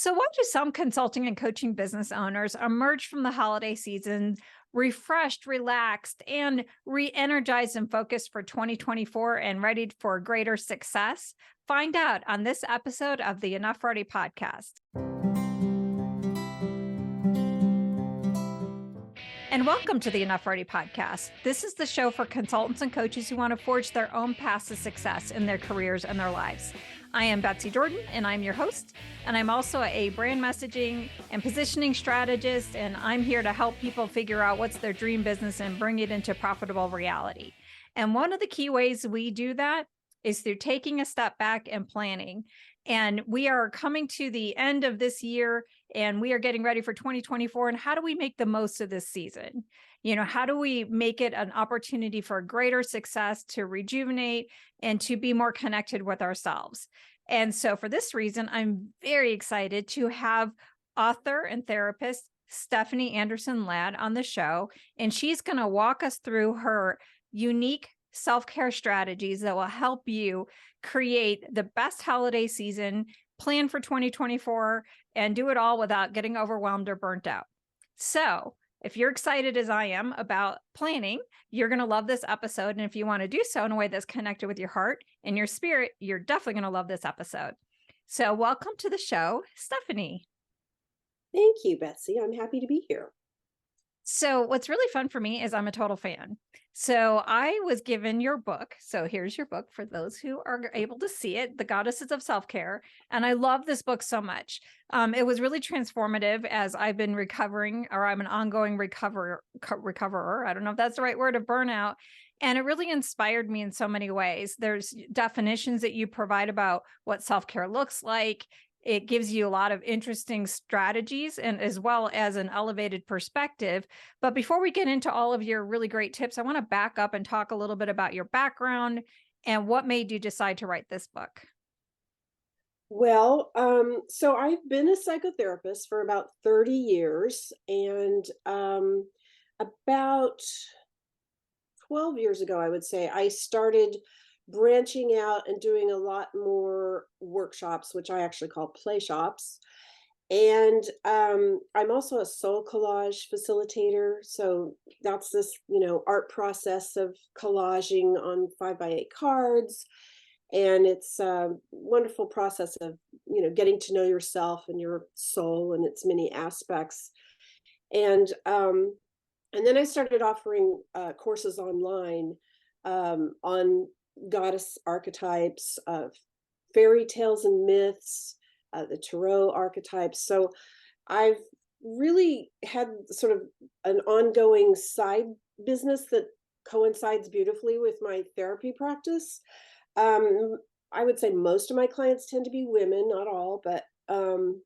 So why do some consulting and coaching business owners emerge from the holiday season refreshed, relaxed, and re-energized and focused for 2024 and ready for greater success? Find out on this episode of the Enough Already podcast. And welcome to the Enough Already podcast. This is the show for consultants and coaches who want to forge their own paths to success in their careers and their lives. I am Betsy, Jordyn, and I'm your host. And I'm also a brand messaging and positioning strategist. And I'm here to help people figure out what's their dream business and bring it into profitable reality. And one of the key ways we do that is through taking a step back and planning. And we are coming to the end of this year and we are getting ready for 2024. And how do we make the most of this season? You know, how do we make it an opportunity for greater success, to rejuvenate, and to be more connected with ourselves? And so for this reason, I'm very excited to have author and therapist Stephanie Anderson Ladd on the show. And she's going to walk us through her unique self-care strategies that will help you create the best holiday season, plan for 2024, and do it all without getting overwhelmed or burnt out. So if you're excited as I am about planning, you're going to love this episode. And if you want to do so in a way that's connected with your heart and your spirit, you're definitely going to love this episode. So welcome to the show, Stephanie. Thank you, Betsy. I'm happy to be here. So what's really fun for me is I'm a total fan. So I was given your book. So here's your book for those who are able to see it, The Goddesses of Self-Care. And I love this book so much. It was really transformative as I've been recovering, or I'm an ongoing recoverer. I don't know if that's the right word, of burnout. And it really inspired me in so many ways. There's definitions that you provide about what self-care looks like. It gives you a lot of interesting strategies and as well as an elevated perspective. But before we get into all of your really great tips, I want to back up and talk a little bit about your background and what made you decide to write this book. Well, so I've been a psychotherapist for about 30 years, and about 12 years ago, I would say, I started branching out and doing a lot more workshops, which I actually call play shops. And I'm also a soul collage facilitator. So that's this, art process of collaging on 5x8 cards. And it's a wonderful process of, getting to know yourself and your soul and its many aspects. And then I started offering courses online on goddess archetypes, fairy tales and myths, the tarot archetypes. So I've really had sort of an ongoing side business that coincides beautifully with my therapy practice. I would say most of my clients tend to be women, not all, but and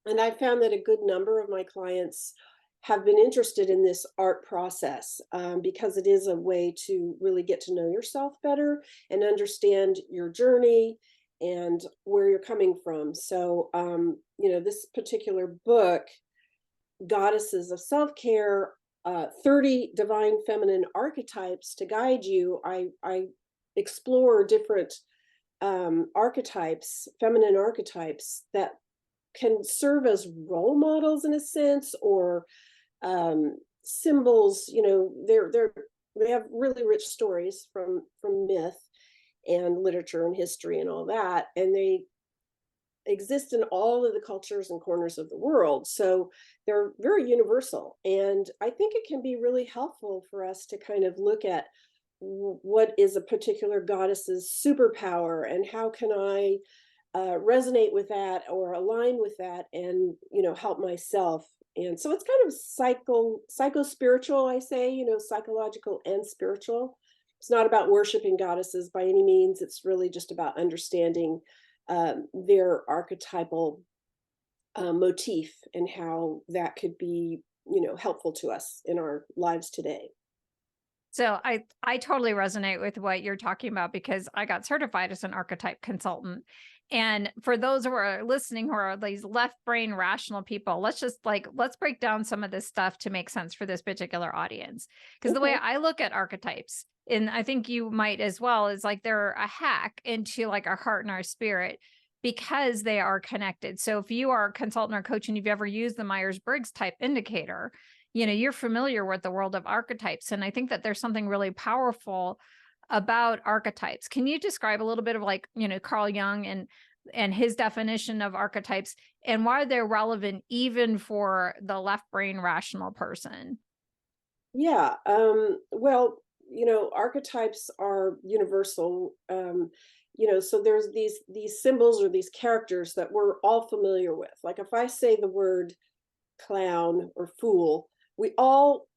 I found that a good number of my clients have been interested in this art process because it is a way to really get to know yourself better and understand your journey and where you're coming from. So, this particular book, Goddesses of Self-Care, 30 Divine Feminine Archetypes to Guide You, I explore different archetypes, feminine archetypes that can serve as role models in a sense, or symbols. They have really rich stories from myth and literature and history and all that, and they exist in all of the cultures and corners of the world. So they're very universal, and I think it can be really helpful for us to kind of look at what is a particular goddess's superpower and how can I resonate with that or align with that and, help myself. And so it's kind of psycho-spiritual, I say, psychological and spiritual. It's not about worshiping goddesses by any means. It's really just about understanding their archetypal motif and how that could be, helpful to us in our lives today. So I totally resonate with what you're talking about because I got certified as an archetype consultant. And for those who are listening, who are these left brain rational people, let's break down some of this stuff to make sense for this particular audience. Because the way I look at archetypes, and I think you might as well, is like they're a hack into like our heart and our spirit. because they are connected. So if you are a consultant or coach and you've ever used the Myers-Briggs type indicator, you're familiar with the world of archetypes. And I think that there's something really powerful about archetypes. Can you describe a little bit of like, Carl Jung and his definition of archetypes and why they're relevant even for the left brain rational person? Yeah. Well, archetypes are universal. So there's these symbols or these characters that we're all familiar with. Like if I say the word clown or fool, we all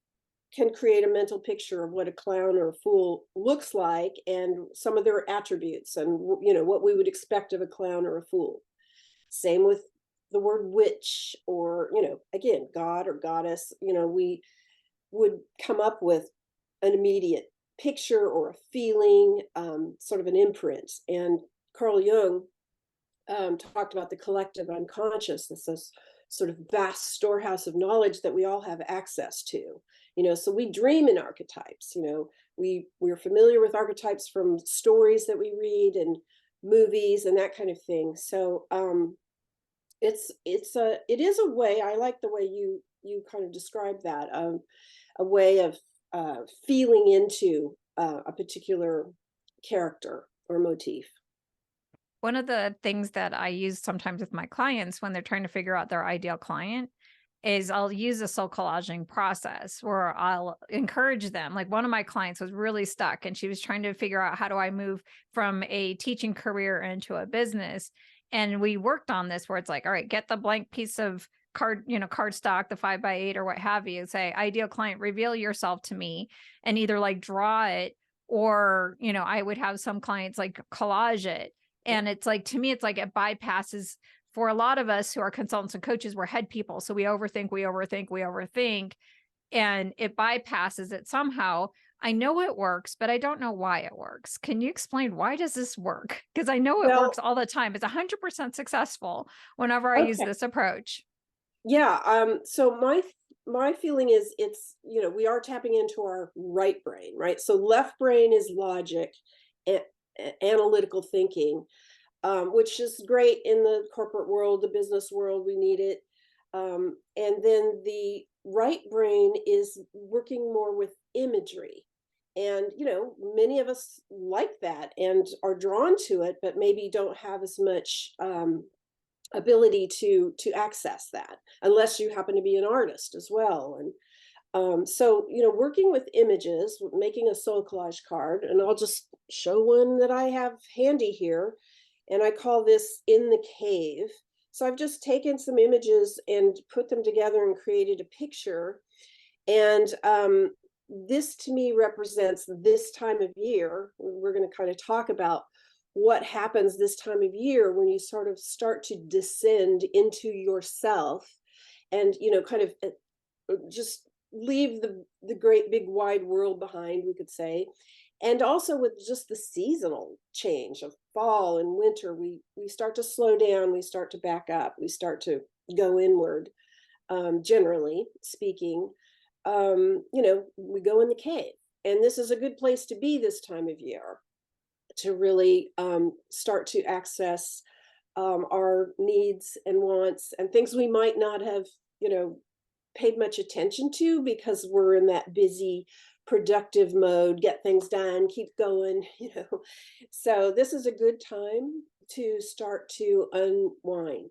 can create a mental picture of what a clown or a fool looks like and some of their attributes and what we would expect of a clown or a fool. Same with the word witch or again god or goddess. We would come up with an immediate picture or a feeling, sort of an imprint. And Carl Jung talked about the collective unconscious, this sort of vast storehouse of knowledge that we all have access to. So we dream in archetypes. We're familiar with archetypes from stories that we read and movies and that kind of thing. So it is a way. I like the way you kind of describe that, a way of feeling into a particular character or motif. One of the things that I use sometimes with my clients when they're trying to figure out their ideal client is I'll use a soul collaging process where I'll encourage them. Like one of my clients was really stuck and she was trying to figure out, how do I move from a teaching career into a business? And we worked on this where it's like, all right, get the blank piece of cardstock, the 5x8 or what have you, say, ideal client, reveal yourself to me, and either like draw it or, I would have some clients like collage it. And it's like, to me, it's like it bypasses, for a lot of us who are consultants and coaches, we're head people. So we overthink, and it bypasses it somehow. I know it works, but I don't know why it works. Can you explain, why does this work? Because I know it works all the time. It's 100% successful whenever I use this approach. Yeah. So my feeling is it's, we are tapping into our right brain, right? So left brain is logic, analytical thinking, which is great in the corporate world, the business world. We need it. And then the right brain is working more with imagery. And, many of us like that and are drawn to it, but maybe don't have as much ability to access that unless you happen to be an artist as well. And so, working with images, making a soul collage card, and I'll just show one that I have handy here. And I call this In the Cave. So I've just taken some images and put them together and created a picture. And this to me represents this time of year. We're going to kind of talk about what happens this time of year when you sort of start to descend into yourself and, kind of just leave the great big wide world behind, we could say. And also with just the seasonal change of fall and winter, we start to slow down, we start to back up, we start to go inward, generally speaking. We go in the cave. And this is a good place to be this time of year, to really start to access our needs and wants and things we might not have, paid much attention to because we're in that busy, productive mode, get things done, keep going, So this is a good time to start to unwind.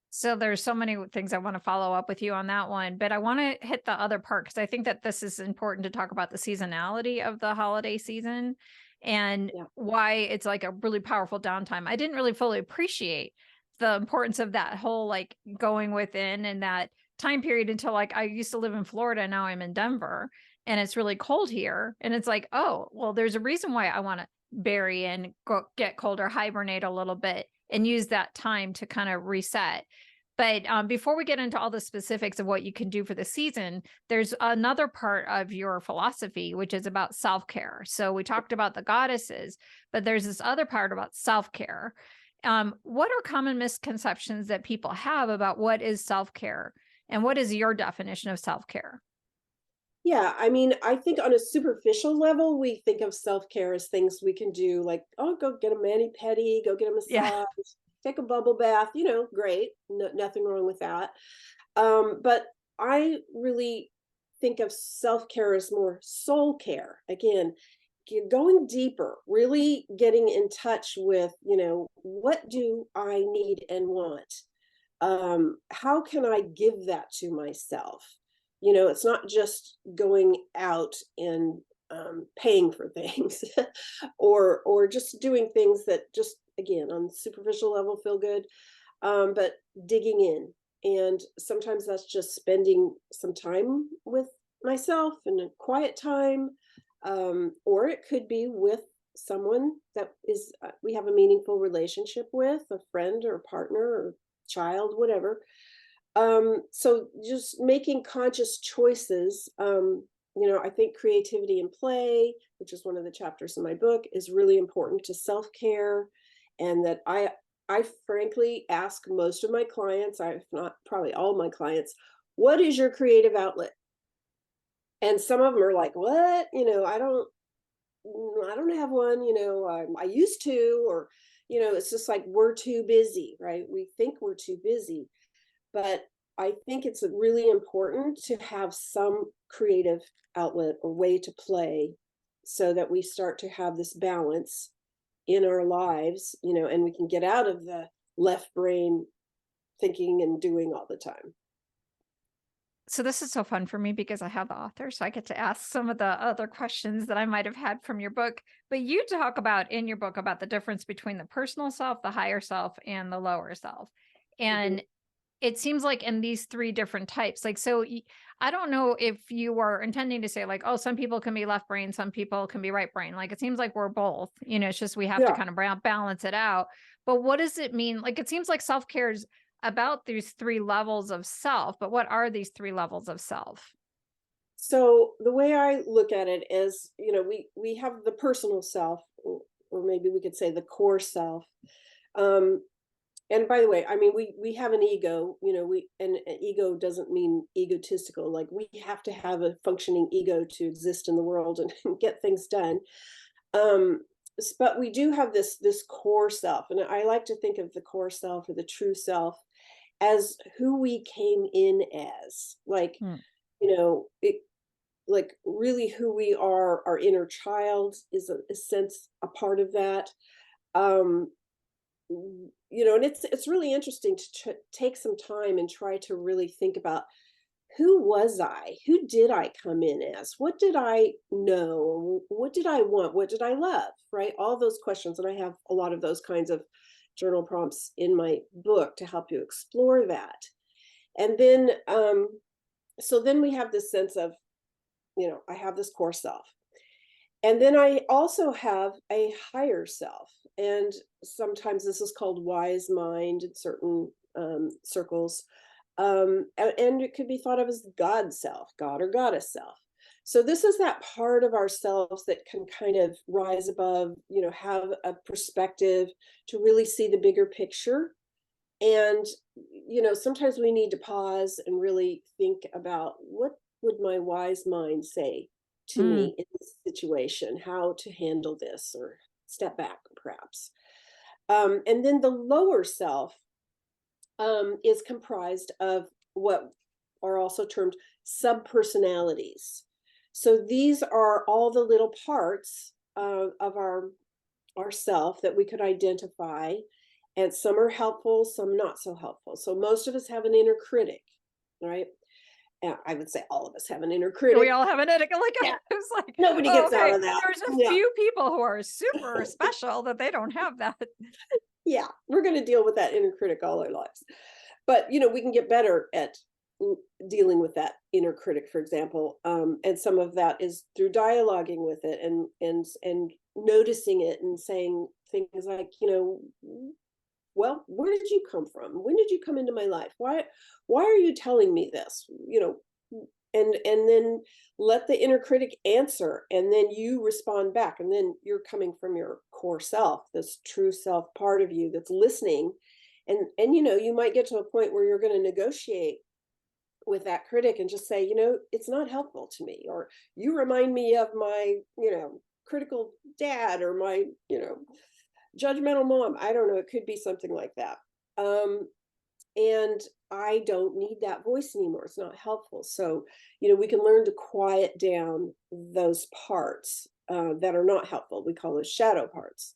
So there's so many things I want to follow up with you on that one, but I want to hit the other part because I think that this is important to talk about the seasonality of the holiday season and why it's like a really powerful downtime. I didn't really fully appreciate the importance of that whole like going within and that time period until like I used to live in Florida and now I'm in Denver and it's really cold here. And it's like, oh, well, there's a reason why I want to bury and get cold or hibernate a little bit and use that time to kind of reset. But before we get into all the specifics of what you can do for the season, there's another part of your philosophy, which is about self-care. So we talked about the goddesses, but there's this other part about self-care. What are common misconceptions that people have about what is self-care and what is your definition of self-care? Yeah, I mean, I think on a superficial level, we think of self-care as things we can do, like, oh, go get a mani-pedi, go get a Yeah. massage, take a bubble bath, great. No, nothing wrong with that. But I really think of self-care as more soul care. Again, going deeper, really getting in touch with, what do I need and want? How can I give that to myself? It's not just going out and paying for things or just doing things that just again on superficial level feel good, but digging in. And sometimes that's just spending some time with myself in a quiet time, or it could be with someone that is we have a meaningful relationship with, a friend or a partner or child, whatever. So just making conscious choices. I think creativity and play, which is one of the chapters in my book, is really important to self-care. And that I frankly ask most of my clients, if not probably all my clients, what is your creative outlet? And some of them are like, what? I don't have one, I used to, or, it's just like we're too busy, right? We think we're too busy. But I think it's really important to have some creative outlet or way to play so that we start to have this balance in our lives, and we can get out of the left brain thinking and doing all the time. So this is so fun for me because I have the author, so I get to ask some of the other questions that I might have had from your book. But you talk about in your book about the difference between the personal self, the higher self, and the lower self. Mhm. And it seems like in these three different types, like, so I don't know if you were intending to say like, oh, some people can be left brain, some people can be right brain. Like, it seems like we're both, it's just, we have to Yeah. kind of balance it out. But what does it mean? Like, it seems like self-care is about these three levels of self, but what are these three levels of self? So the way I look at it is, we have the personal self, or maybe we could say the core self. Um, and by the way, I mean we have an ego, we and an ego doesn't mean egotistical. Like we have to have a functioning ego to exist in the world and get things done. Um, but we do have this core self, and I like to think of the core self or the true self as who we came in as. Like, Hmm. it like really who we are. Our inner child is a sense a part of that. Um, and it's really interesting to take some time and try to really think about who was I? Who did I come in as? What did I know? What did I want? What did I love? Right? All those questions. And I have a lot of those kinds of journal prompts in my book to help you explore that. And then, so then we have this sense of, I have this core self. And then I also have a higher self. And sometimes this is called wise mind in certain circles. And it could be thought of as God self, God or goddess self. So this is that part of ourselves that can kind of rise above, have a perspective to really see the bigger picture. And, sometimes we need to pause and really think about what would my wise mind say to Mm. me in this situation, how to handle this or step back perhaps. And then the lower self is comprised of what are also termed subpersonalities. So these are all the little parts of our self that we could identify, and some are helpful, some not so helpful. So most of us have an inner critic, right? I would say all of us have an inner We critic. all have an edit. Like, Yeah, I was like, nobody oh, gets out okay. of that. There's a Yeah, few people who are super special that they don't have that. yeah, we're going to deal with that inner critic all our lives. But we can get better at dealing with that inner critic, for example, and some of that is through dialoguing with it and noticing it and saying things like, well, where did you come from? When did you come into my life? Why are you telling me this? And then let the inner critic answer, and then you respond back, and then you're coming from your core self, this true self part of you that's listening. And you might get to a point where you're going to negotiate with that critic and just say, it's not helpful to me, or you remind me of my, critical dad, or my, judgmental mom. I don't know. It could be something like that. And I don't need that voice anymore. It's not helpful. So, we can learn to quiet down those parts that are not helpful. We call those shadow parts.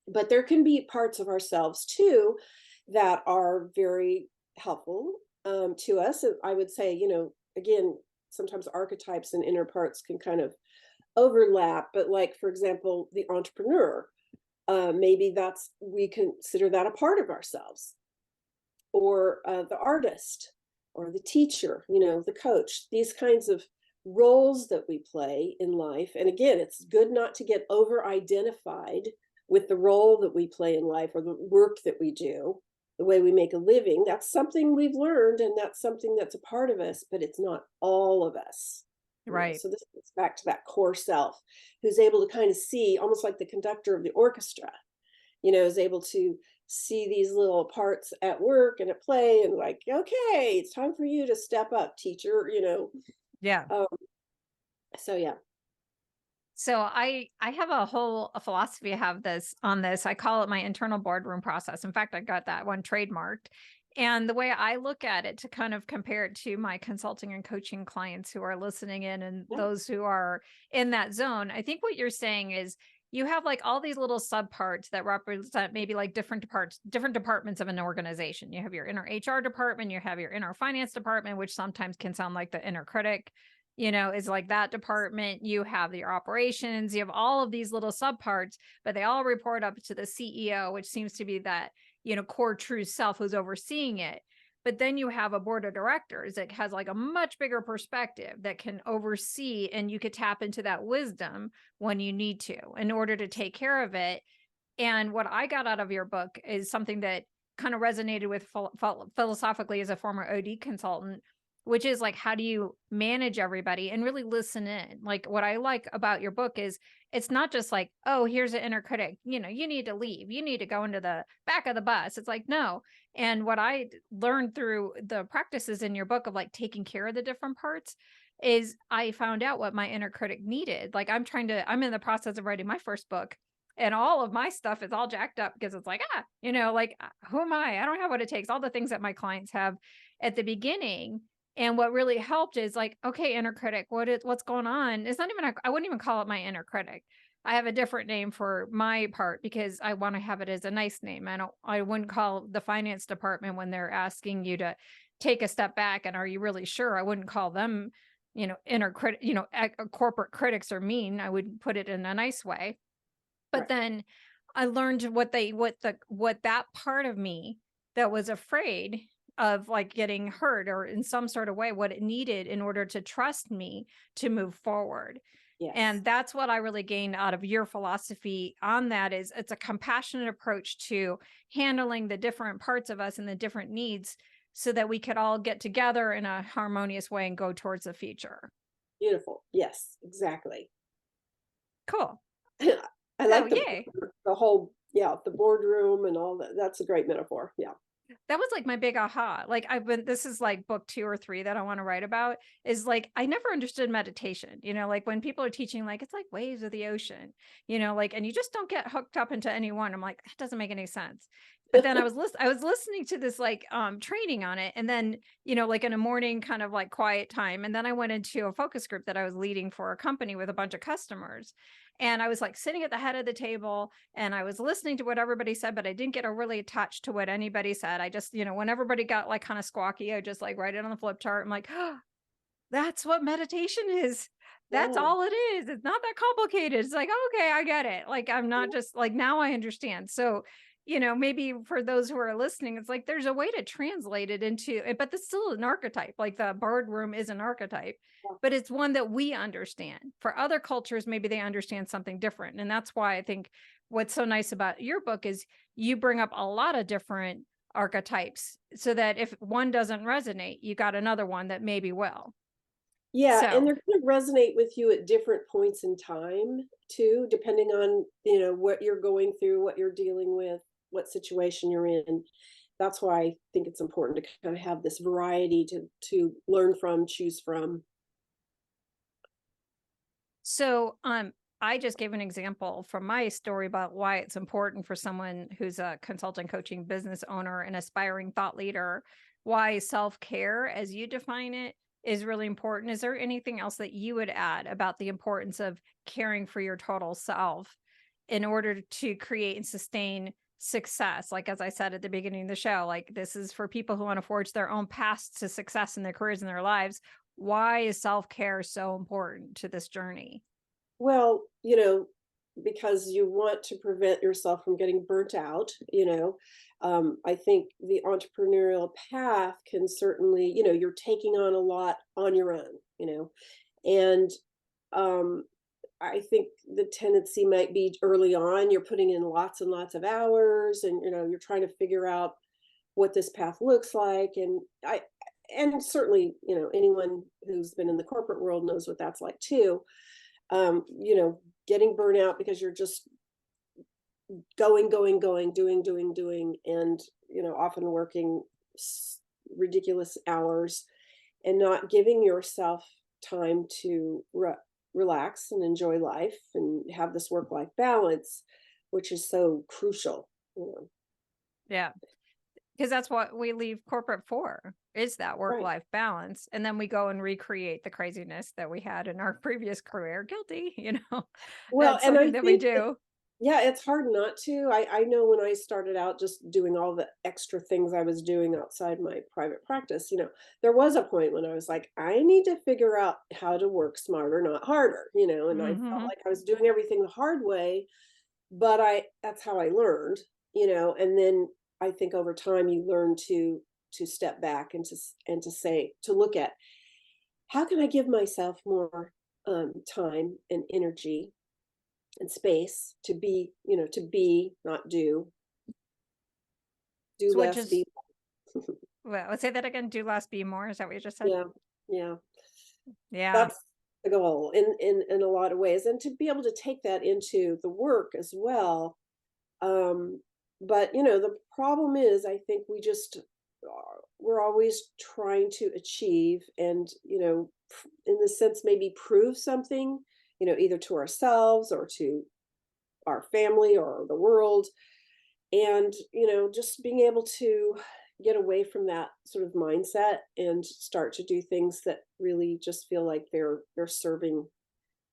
But there can be parts of ourselves too that are very helpful to us. And I would say, again, sometimes archetypes and inner parts can kind of overlap. But like, for example, the entrepreneur, maybe we consider that a part of ourselves, or the artist, or the teacher, the coach, these kinds of roles that we play in life. And again, it's good not to get over identified with the role that we play in life, or the work that we do, the way we make a living. That's something we've learned, and that's something that's a part of us, but it's not all of us. Right. So this gets back to that core self, who's able to kind of see, almost like the conductor of the orchestra, is able to see these little parts at work and at play, and like, okay, it's time for you to step up, teacher, Yeah. So yeah. So I have a philosophy I have on this. I call it my internal boardroom process. In fact, I got that one trademarked. And the way I look at it, to kind of compare it to my consulting and coaching clients who are listening in, and Yeah. those who are in that zone, I think what you're saying is you have like all these little subparts that represent maybe like different departments of an organization. You have your inner HR department, you have your inner finance department, which sometimes can sound like the inner critic, is like that department. You have your operations, you have all of these little subparts, but they all report up to the CEO, which seems to be that, core true self who's overseeing it. But then you have a board of directors that has like a much bigger perspective that can oversee, and you could tap into that wisdom when you need to in order to take care of it. And what I got out of your book is something that kind of resonated with philosophically as a former OD consultant, which is like, how do you manage everybody and really listen in? Like, what I like about your book is it's not just like, oh, here's an inner critic, you need to leave, you need to go into the back of the bus. It's like, no. And what I learned through the practices in your book of like taking care of the different parts is I found out what my inner critic needed. Like, I'm in the process of writing my first book, and all of my stuff is all jacked up because it's like, who am I? I don't have what it takes. All the things that my clients have at the beginning. And what really helped is like, okay, inner critic, what's going on? It's not even, I wouldn't even call it my inner critic. I have a different name for my part because I want to have it as a nice name. I wouldn't call the finance department when they're asking you to take a step back and are you really sure? I wouldn't call them, inner critic, corporate critics are mean. I would put it in a nice way. But Right. then I learned what that part of me that was afraid of like getting hurt or in some sort of way, what it needed in order to trust me to move forward. Yes. And that's what I really gained out of your philosophy on that. Is it's a compassionate approach to handling the different parts of us and the different needs so that we could all get together in a harmonious way and go towards the future. Beautiful. Yes, exactly. Cool. I So like yay. the whole, the boardroom and all that. That's a great metaphor. Yeah. That was like my big aha. Like this is like book 2 or 3 that I want to write about, is like, I never understood meditation, like when people are teaching, like, it's like waves of the ocean, like, and you just don't get hooked up into any one. I'm like, that doesn't make any sense. But then I was listening to this like training on it. And then, like in a morning kind of like quiet time. And then I went into a focus group that I was leading for a company with a bunch of customers. And I was like sitting at the head of the table and I was listening to what everybody said, but I didn't get really attached to what anybody said. I just, when everybody got like kind of squawky, I just like write it on the flip chart. I'm like, oh, that's what meditation is. That's Yeah. all it is. It's not that complicated. It's like, okay, I get it. Like, I'm not just like, now I understand. So, maybe for those who are listening, it's like, there's a way to translate it into it, but it's still an archetype. Like the boardroom is an archetype, Yeah. but it's one that we understand. For other cultures, maybe they understand something different. And that's why I think what's so nice about your book is you bring up a lot of different archetypes so that if one doesn't resonate, you got another one that maybe will. Yeah, and So, they're going to resonate with you at different points in time too, depending on, what you're going through, what you're dealing with, what situation you're in. that's why I think it's important to kind of have this variety to learn from, choose from. So, I just gave an example from my story about why it's important for someone who's a consultant, coaching, business owner, and aspiring thought leader, why self-care, as you define it, is really important. Is there anything else that you would add about the importance of caring for your total self in order to create and sustain success? Like, as I said at the beginning of the show, like, this is for people who want to forge their own paths to success in their careers and their lives. Why is self-care so important to this journey? Well, because you want to prevent yourself from getting burnt out, I think the entrepreneurial path can certainly, you're taking on a lot on your own, and um, I think the tendency might be early on, you're putting in lots and lots of hours and, you're trying to figure out what this path looks like. And certainly, anyone who's been in the corporate world knows what that's like too. Getting burnout because you're just going, doing, and, often working ridiculous hours and not giving yourself time to relax and enjoy life and have this work-life balance, which is so crucial. Yeah. Because that's what we leave corporate for, is that Right. work-life balance, and then we go and recreate the craziness that we had in our previous career. Guilty, Well, that's and something I that we think do. yeah, it's hard not to. I know when I started out just doing all the extra things I was doing outside my private practice, there was a point when I was like, I need to figure out how to work smarter, not harder, and I felt Mhm. like I was doing everything the hard way, but that's how I learned, and then I think over time you learn to step back and to say, to look at how can I give myself more time and energy and space to be, not do So which less, be is well, let's say that again, do less, be more, is that what you just said? yeah, yeah. Yeah. That's the goal in a lot of ways, and to be able to take that into the work as well. Um, but the problem is, I think we just we're always trying to achieve and in the sense maybe prove something, either to ourselves or to our family or the world. And just being able to get away from that sort of mindset and start to do things that really just feel like they're serving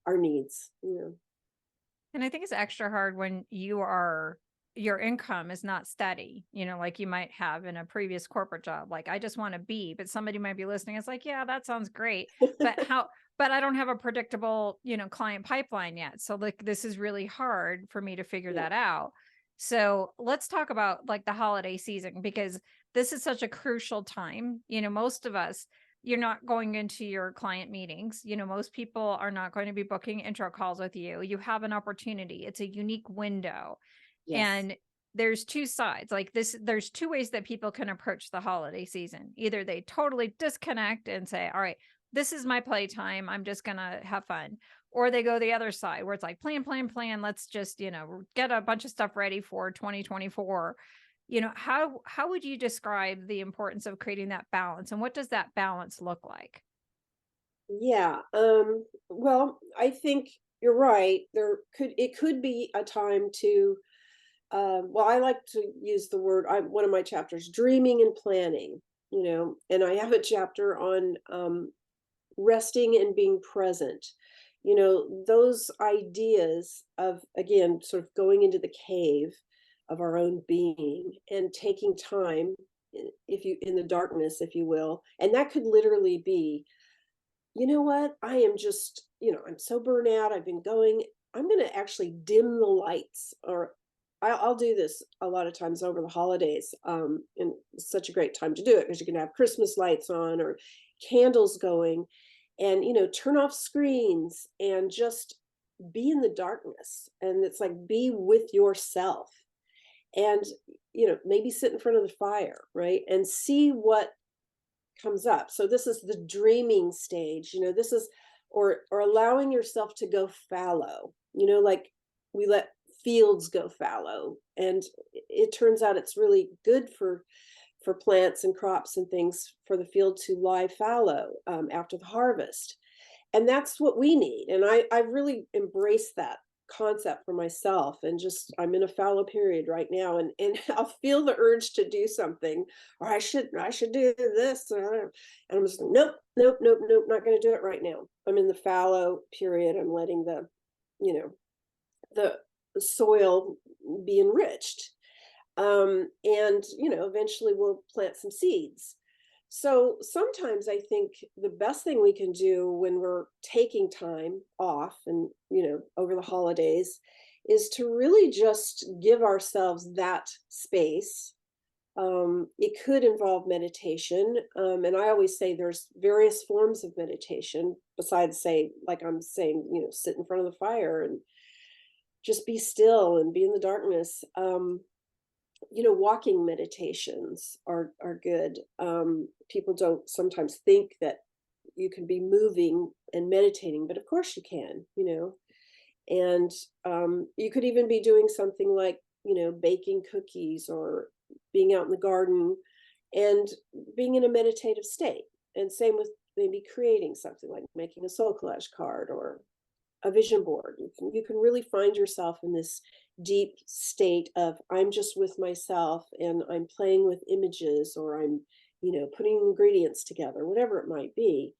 our needs. And I think it's extra hard when your income is not steady, like you might have in a previous corporate job. Like, I just want to be, but somebody might be listening. It's like, yeah, that sounds great. But but I don't have a predictable, client pipeline yet. So like, this is really hard for me to figure Yeah. that out. So let's talk about like the holiday season, because this is such a crucial time. Most of us, you're not going into your client meetings. Most people are not going to be booking intro calls with you. You have an opportunity. It's a unique window. Yes. And there's two sides. Like this, there's two ways that people can approach the holiday season. Either they totally disconnect and say, all right, this is my playtime. I'm just gonna have fun. Or they go the other side where it's like plan, plan, plan. Let's just, get a bunch of stuff ready for 2024. How would you describe the importance of creating that balance, and what does that balance look like? Yeah. Well, I think you're right. It could be a time to well, I like to use the word, one of my chapters, dreaming and planning, and I have a chapter on resting and being present. Those ideas of, again, sort of going into the cave of our own being and taking time, if you in the darkness, if you will. And that could literally be, you know what? I am just, I'm so burnt out. I'm going to actually dim the lights, or I'll do this a lot of times over the holidays. And it's such a great time to do it because you can have Christmas lights on or candles going and, turn off screens and just be in the darkness. And it's like, be with yourself and, maybe sit in front of the fire, right? And see what comes up. So this is the dreaming stage, this is or allowing yourself to go fallow, like we let fields go fallow. And it turns out it's really good for for plants and crops and things for the field to lie fallow after the harvest. And that's what we need. And I really embraced that concept for myself, and just I'm in a fallow period right now, and I'll feel the urge to do something, or I should do this, and I'm just like, nope, nope, nope, nope, not going to do it right now. I'm in the fallow period. I'm letting you know the soil be enriched, and eventually we'll plant some seeds. So sometimes I think the best thing we can do when we're taking time off and, over the holidays, is to really just give ourselves that space. It could involve meditation. And I always say there's various forms of meditation besides, say, like I'm saying, sit in front of the fire and just be still and be in the darkness. Walking meditations are good. People don't sometimes think that you can be moving and meditating, but of course you can, and you could even be doing something like, baking cookies or being out in the garden and being in a meditative state. And same with maybe creating something like making a soul collage card or a vision board. You can really find yourself in this deep state of I'm just with myself and I'm playing with images, or I'm, putting ingredients together, whatever it might be.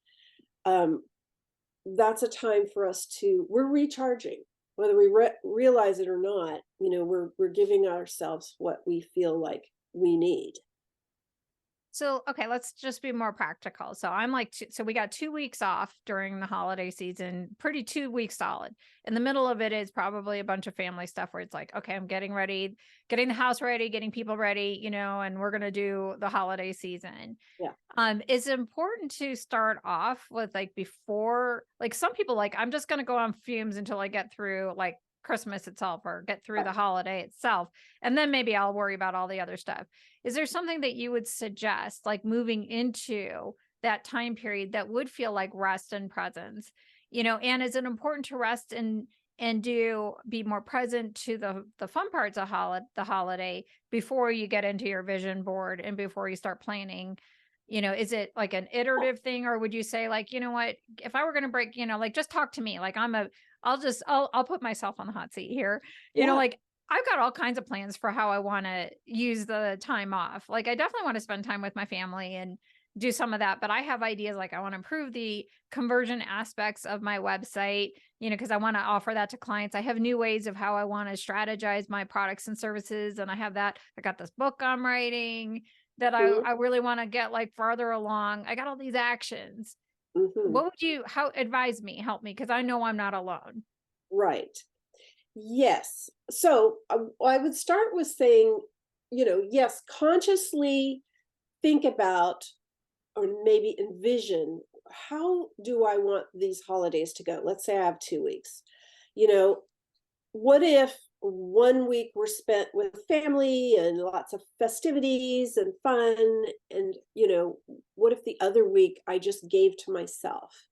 That's a time for us we're recharging, whether we realize it or not. We're giving ourselves what we feel like we need. So, okay, let's just be more practical. So I'm like, so we got 2 weeks off during the holiday season, pretty 2 weeks solid. In the middle of it is probably a bunch of family stuff where it's like, okay, I'm getting ready, getting the house ready, getting people ready, and we're going to do the holiday season. Yeah. It's important to start off with like before, like some people like, I'm just going to go on fumes until I get through like Christmas itself or get through the holiday itself. And then maybe I'll worry about all the other stuff. Is there something that you would suggest, like moving into that time period that would feel like rest and presence? And is it important to rest and be more present to the fun parts of the holiday before you get into your vision board and before you start planning? Is it like an iterative thing, or would you say like, what, if I were going to break, like just talk to me, like I'll put myself on the hot seat here, Yeah. like I've got all kinds of plans for how I want to use the time off. Like I definitely want to spend time with my family and do some of that, but I have ideas like I want to improve the conversion aspects of my website, because I want to offer that to clients. I have new ways of how I want to strategize my products and services. And I got this book I'm writing that Mhm. I really want to get like farther along. I got all these actions. Mhm. Advise me, help me, because I know I'm not alone. Right. Yes. So I would start with saying, yes, consciously think about or maybe envision, how do I want these holidays to go? Let's say I have 2 weeks. What if 1 week were spent with family and lots of festivities and fun? And, what if the other week I just gave to myself?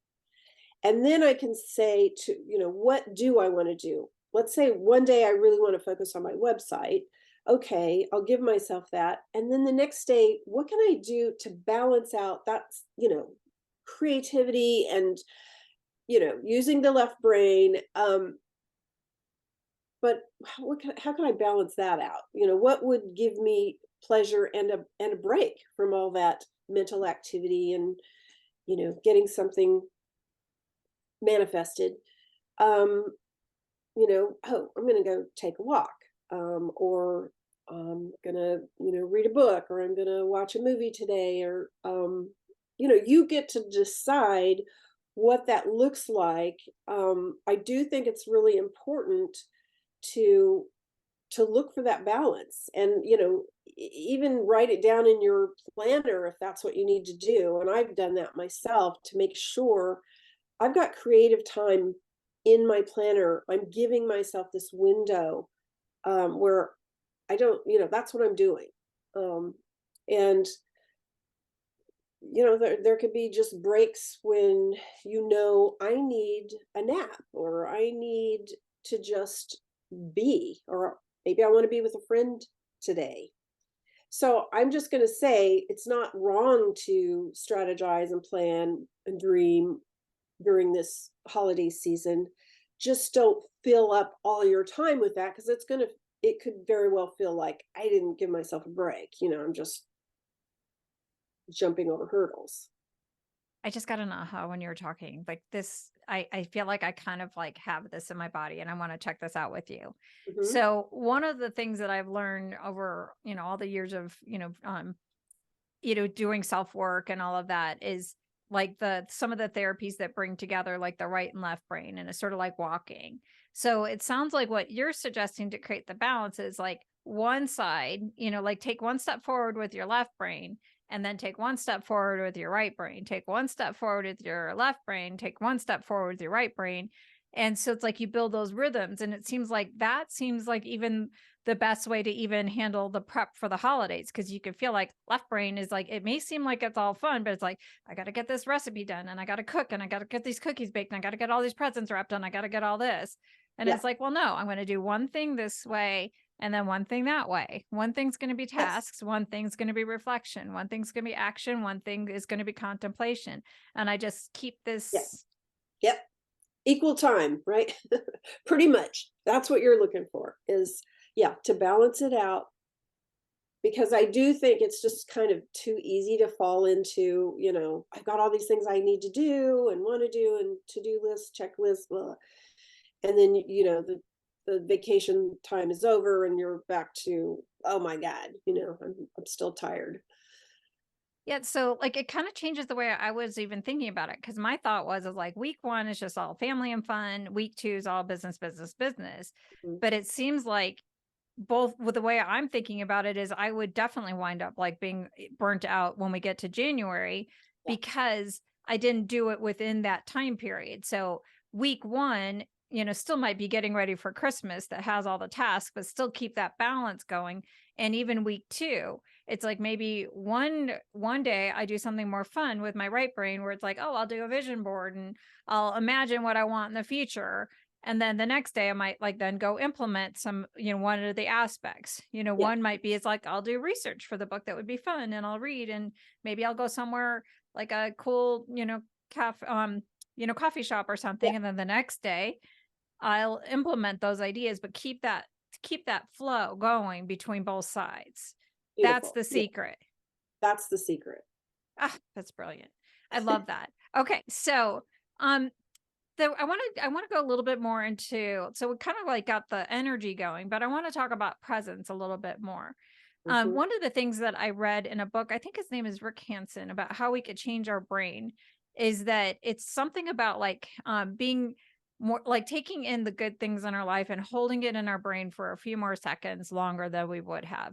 And then I can say what do I want to do? Let's say one day I really want to focus on my website. Okay, I'll give myself that. And then the next day, what can I do to balance out that, creativity and, using the left brain? But how can I balance that out? What would give me pleasure and a break from all that mental activity and, getting something manifested? Oh, I'm going to go take a walk, or I'm going to, read a book, or I'm going to watch a movie today, or, you get to decide what that looks like. I do think it's really important to look for that balance, and even write it down in your planner if that's what you need to do. And I've done that myself to make sure I've got creative time in my planner. I'm giving myself this window, where I don't, that's what I'm doing. And there could be just breaks when I need a nap, or I need to just be, or maybe I want to be with a friend today. So I'm just going to say it's not wrong to strategize and plan and dream during this holiday season. Just don't fill up all your time with that, because it could very well feel like I didn't give myself a break. I'm just jumping over hurdles. I just got an aha when you were talking. Like this, I feel like I kind of like have this in my body and I want to check this out with you. Hmm. So one of the things that I've learned over, all the years of, doing self-work and all of that is like some of the therapies that bring together like the right and left brain, and it's sort of like walking. So it sounds like what you're suggesting to create the balance is like one side, like take one step forward with your left brain and then take one step forward with your right brain, take one step forward with your left brain, take one step forward with your right brain. And so it's like you build those rhythms, and it seems like even the best way to even handle the prep for the holidays, because you can feel like left brain is like, it may seem like it's all fun, but it's like, I got to get this recipe done, and I got to cook, and I got to get these cookies baked, and I got to get all these presents wrapped, and I got to get all this. And Yeah. it's like, well, no, I'm going to do one thing this way and then one thing that way. One thing's going to be Yes. tasks, one thing's going to be reflection, one thing's going to be action, one thing is going to be contemplation. And I just keep Yeah. this. Yep. Equal time, right? Pretty much. That's what you're looking for, is, yeah, to balance it out. Because I do think it's just kind of too easy to fall into, I've got all these things I need to do and want to do, and to-do list, checklist, blah. And then, the vacation time is over and you're back to, oh my God, I'm still tired. Yeah, so like it kind of changes the way I was even thinking about it, because my thought was like week one is just all family and fun, week two is all business, business, business. Mhm. But it seems like both with the way I'm thinking about it is I would definitely wind up like being burnt out when we get to January, Yeah. because I didn't do it within that time period. So week one, still might be getting ready for Christmas that has all the tasks, but still keep that balance going. And even week two, it's like maybe one day I do something more fun with my right brain where it's like, oh, I'll do a vision board and I'll imagine what I want in the future. And then the next day I might like then go implement some, one of the aspects. Yeah. One might be it's like I'll do research for the book that would be fun and I'll read, and maybe I'll go somewhere like a cool, coffee shop or Yeah. something. And then the next day I'll implement those ideas, but keep that flow going between both sides. That's Beautiful. the Yeah. secret. That's the secret. Ah, that's brilliant. I love that. Okay. So, um, I want to go a little bit more into, so we kind of like got the energy going, but I want to talk about presence a little bit more. Hmm. One of the things that I read in a book, I think his name is Rick Hansen, about how we could change our brain, is that it's something about like being more like taking in the good things in our life and holding it in our brain for a few more seconds longer than we would have.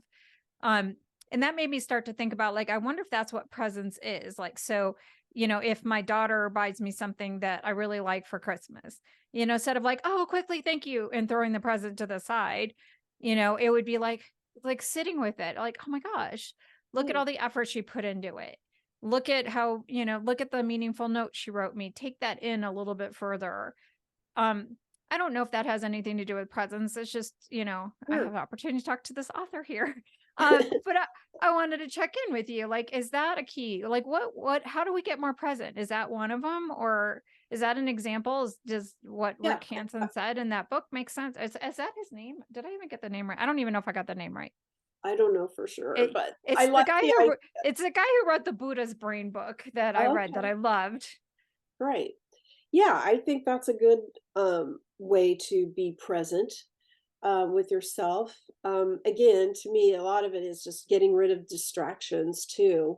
Um, and that made me start to think about like, I wonder if that's what presence is like. So, if my daughter buys me something that I really like for Christmas, instead of like, oh, quickly, thank you, and throwing the present to the side, it would be like sitting with it, like, oh my gosh, look at Yeah. all the effort she put into it. Look at how, look at the meaningful note she wrote me. Take that in a little bit further. Um, I don't know if that has anything to do with presence. It's just, I have Sure. an opportunity to talk to this author here. But I wanted to check in with you. Like, is that a key? Like, how do we get more present? Is that one of them? Or is that an example? Does what Yeah. Rick Hansen said in that book make sense? Is that his name? Did I even get the name right? I don't even know if I got the name right. I don't know for sure, It, but I it's the like guy the who, idea. it's the guy who wrote the Buddha's Brain book that I read that Okay. I loved. Right. Yeah, I think that's a good way to be present with yourself. Again, to me, a lot of it is just getting rid of distractions too.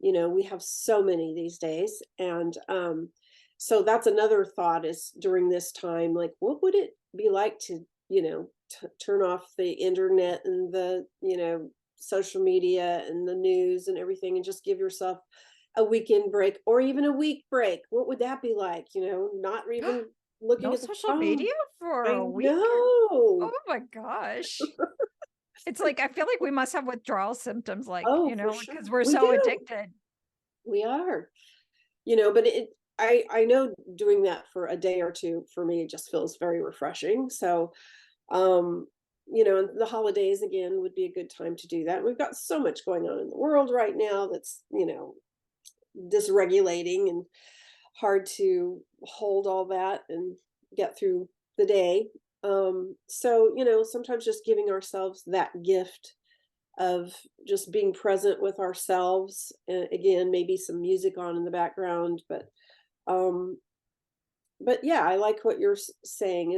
We have so many these days. And so that's another thought, is during this time, like, what would it be like to, turn off the internet and the, social media and the news and everything, and just give yourself a weekend break or even a week break? What would that be like? Not even looking No at the social phone. media for I a week? know. Oh my gosh. It's like, I feel like we must have withdrawal symptoms, like, Oh, for sure. because we're We so do. addicted. We are. But I know doing that for a day or two for me just feels very refreshing. So, um and the holidays again would be a good time to do that. We've got so much going on in the world right now that's, dysregulating and hard to hold all that and get through the day. So, sometimes just giving ourselves that gift of just being present with ourselves. Again, maybe some music on in the background, um, but yeah, I like what you're saying.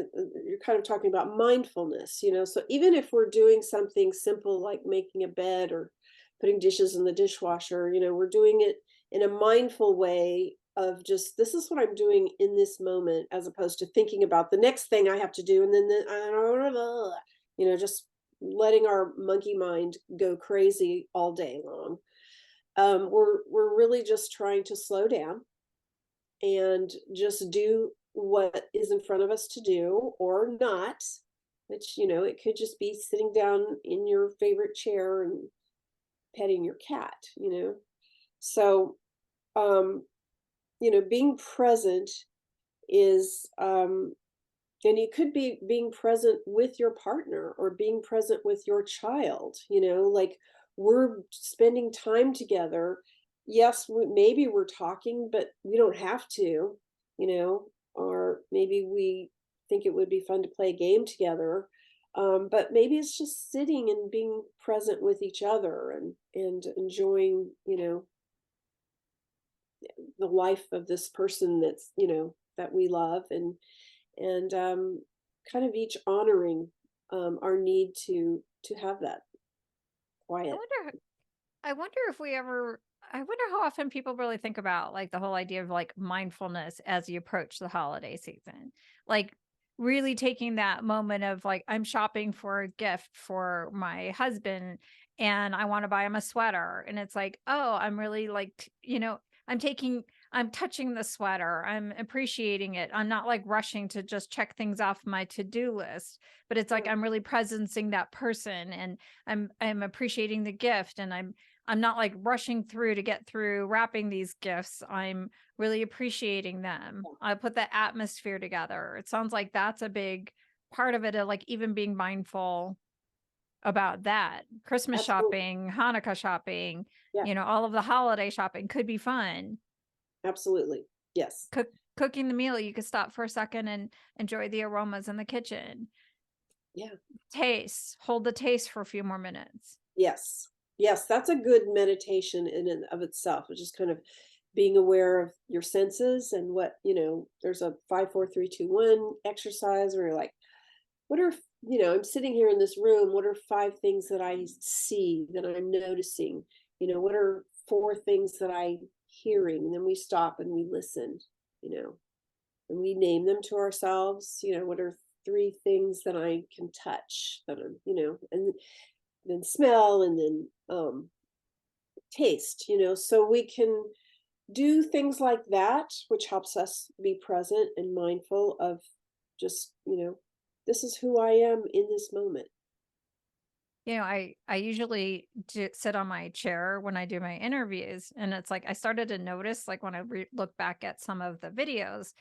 You're kind of talking about mindfulness, so even if we're doing something simple like making a bed or putting dishes in the dishwasher, we're doing it in a mindful way of just, this is what I'm doing in this moment, as opposed to thinking about the next thing I have to do. And then, just letting our monkey mind go crazy all day long. We're really just trying to slow down and just do what is in front of us to do or not, which, it could just be sitting down in your favorite chair and petting your cat. So, um, being present is, and you could be being present with your partner or being present with your child, like we're spending time together. Yes, maybe we're talking, but we don't have to, or maybe we think it would be fun to play a game together. But maybe it's just sitting and being present with each other and enjoying, the life of this person that's, that we love, and kind of each honoring our need to have that I quiet. wonder I wonder if we ever I wonder how often people really think about like the whole idea of like mindfulness as you approach the holiday season. Like really taking that moment of like I'm shopping for a gift for my husband and I want to buy him a sweater and it's like, "Oh, I'm really like, I'm taking I'm touching the sweater. I'm appreciating it. I'm not like rushing to just check things off my to-do list, but it's like Yeah, I'm really presencing that person and I'm appreciating the gift and I'm not like rushing through to get through wrapping these gifts. I'm really appreciating them. yeah, I put the atmosphere together. It sounds like that's a big part of it, of like even being mindful about that. Christmas absolutely. shopping, Hanukkah shopping, Yeah, all of the holiday shopping could be fun. absolutely. Yes. Cooking the meal, you could stop for a second and enjoy the aromas in the kitchen. Yeah. Hold the taste for a few more minutes. Yes. Yes. That's a good meditation in and of itself, which is kind of being aware of your senses and what, there's a 5, 4, 3, 2, 1 exercise where you're like, what are, I'm sitting here in this room. What are 5 things that I see that I'm noticing? What are 4 things that I'm hearing? And then we stop and we listen, you know, and we name them to ourselves. What are 3 things that I can touch that I'm, and then smell and then taste, so we can do things like that, which helps us be present and mindful of just, this is who I am in this moment. I usually sit on my chair when I do my interviews, and it's like I started to notice, like when I look back at some of the videos,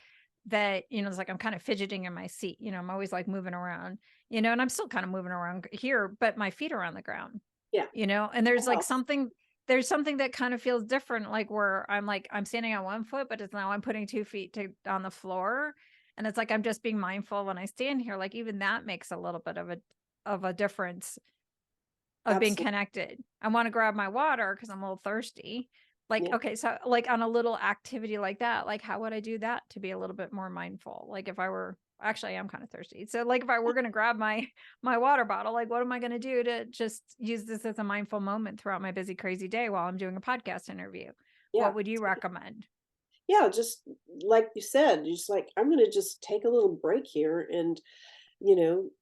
that it's like I'm kind of fidgeting in my seat. I'm always like moving around, and I'm still kind of moving around here, but my feet are on the ground. Yeah, And there's that like helps. something that kind of feels different, like where I'm standing on one foot, but it's now I'm putting 2 feet on the floor, and it's like I'm just being mindful when I stand here. Like even that makes a little bit of a difference of being Absolutely. connected. I wanna grab my water because 'cause I'm a little thirsty. Like, Yeah. okay, so, like, on a little activity like that, like, how would I do that to be a little bit more mindful? Like, if I were actually, I am kinda thirsty. So, like, if I were gonna grab my my water bottle, like, what am I gonna do to just use this as a mindful moment throughout my busy, crazy day while I'm doing a podcast interview? What Yeah. would you recommend? Yeah. Just like you said, just like, I'm going to just take a little break here and,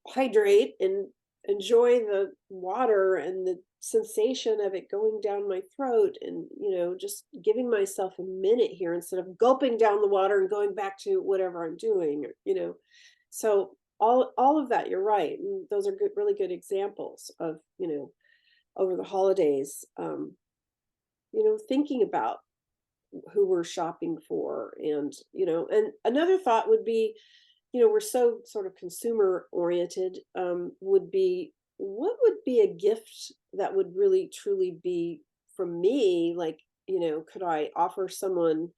hydrate and enjoy the water and the sensation of it going down my throat and, just giving myself a minute here instead of gulping down the water and going back to whatever I'm doing, So all of that, you're right. And those are good, really good examples of, over the holidays, thinking about who we're shopping for. And another thought would be we're so sort of consumer oriented, would be what would be a gift that would really truly be from me? Like, could I offer someone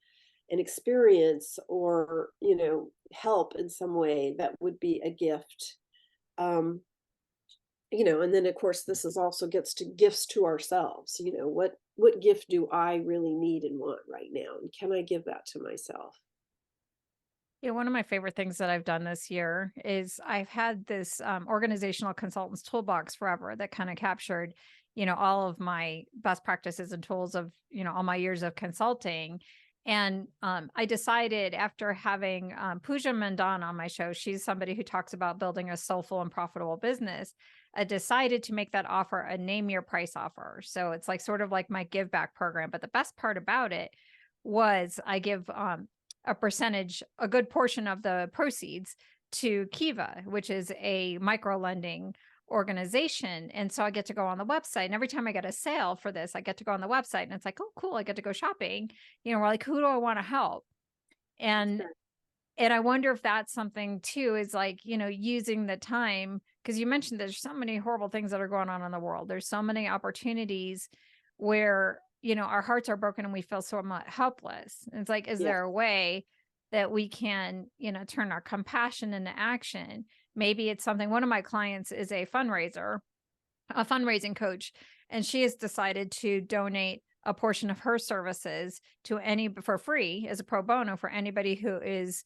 an experience or, help in some way that would be a gift? Um, and then of course this is also gets to gifts to ourselves. What gift do I really need and want right now? And can I give that to myself? Yeah, one of my favorite things that I've done this year is I've had this organizational consultants toolbox forever that kind of captured, all of my best practices and tools of, all my years of consulting. And I decided after having Pooja Mandan on my show, she's somebody who talks about building a soulful and profitable business. I decided to make that offer a name your price offer. So it's like sort of like my give back program. But the best part about it was I give a percentage, a good portion of the proceeds to Kiva, which is a micro lending organization. And so I get to go on the website. And every time I get a sale for this, I get to go on the website and it's like, oh, cool. I get to go shopping. We're like, who do I want to help? And Sure. and I wonder if that's something too, is like, using the time, because you mentioned there's so many horrible things that are going on in the world. There's so many opportunities where, our hearts are broken and we feel so much helpless. And it's like, is Yes. there a way that we can, turn our compassion into action? Maybe it's something, one of my clients is a fundraising coach, and she has decided to donate a portion of her services to any for free as a pro bono for anybody who is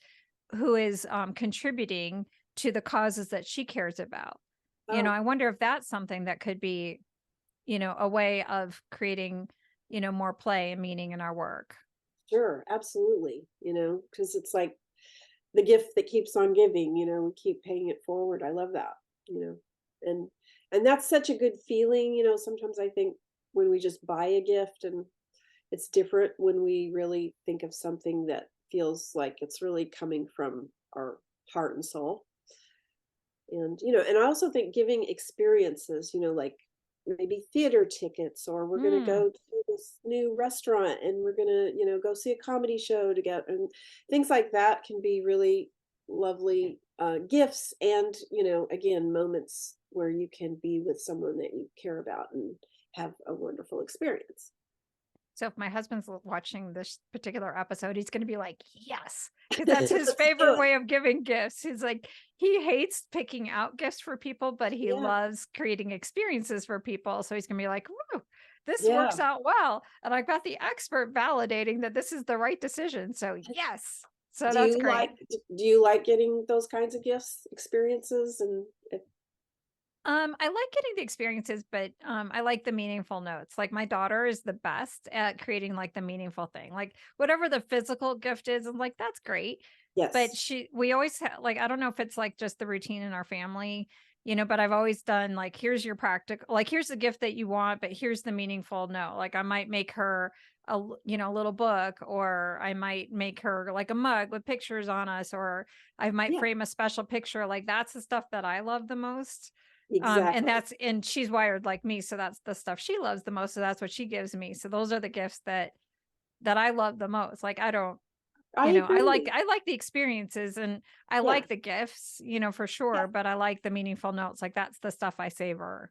contributing to the causes that she cares about. Oh, I wonder if that's something that could be, a way of creating, more play and meaning in our work. sure. Absolutely. Because it's like the gift that keeps on giving, we keep paying it forward. I love that, you know, and, and that's such a good feeling. Sometimes I think when we just buy a gift, and it's different when we really think of something that feels like it's really coming from our heart and soul. And I also think giving experiences, like maybe theater tickets, or we're going to Mm. go to this new restaurant and we're going to, go see a comedy show together, and things like that can be really lovely gifts. And, again, moments where you can be with someone that you care about and have a wonderful experience. So if my husband's watching this particular episode, he's going to be like, yes, because that's his Let's do favorite it. way of giving gifts. He's like, he hates picking out gifts for people, but he Yeah. loves creating experiences for people. So he's going to be like, woo, this works Yeah. out well. And I've got the expert validating that this is the right decision. So yes. So that's great. Do you like getting those kinds of gifts, experiences, and I like getting the experiences, but I like the meaningful notes. Like my daughter is the best at creating like the meaningful thing. Like whatever the physical gift is, I'm like, that's great. But yes. we always like, I don't know if it's like just the routine in our family, but I've always done like, here's your practical, like, here's the gift that you want, but here's the meaningful note. Like I might make her a little book, or I might make her like a mug with pictures on us, or I might Yeah, frame a special picture. Like that's the stuff that I love the most. exactly. And she's wired like me, so that's the stuff she loves the most. So that's what she gives me. So those are the gifts that I love the most. Like I don't, I agree. I like the experiences and I Yeah, like the gifts, for yeah. sure, but I like the meaningful notes. Like that's the stuff I savor.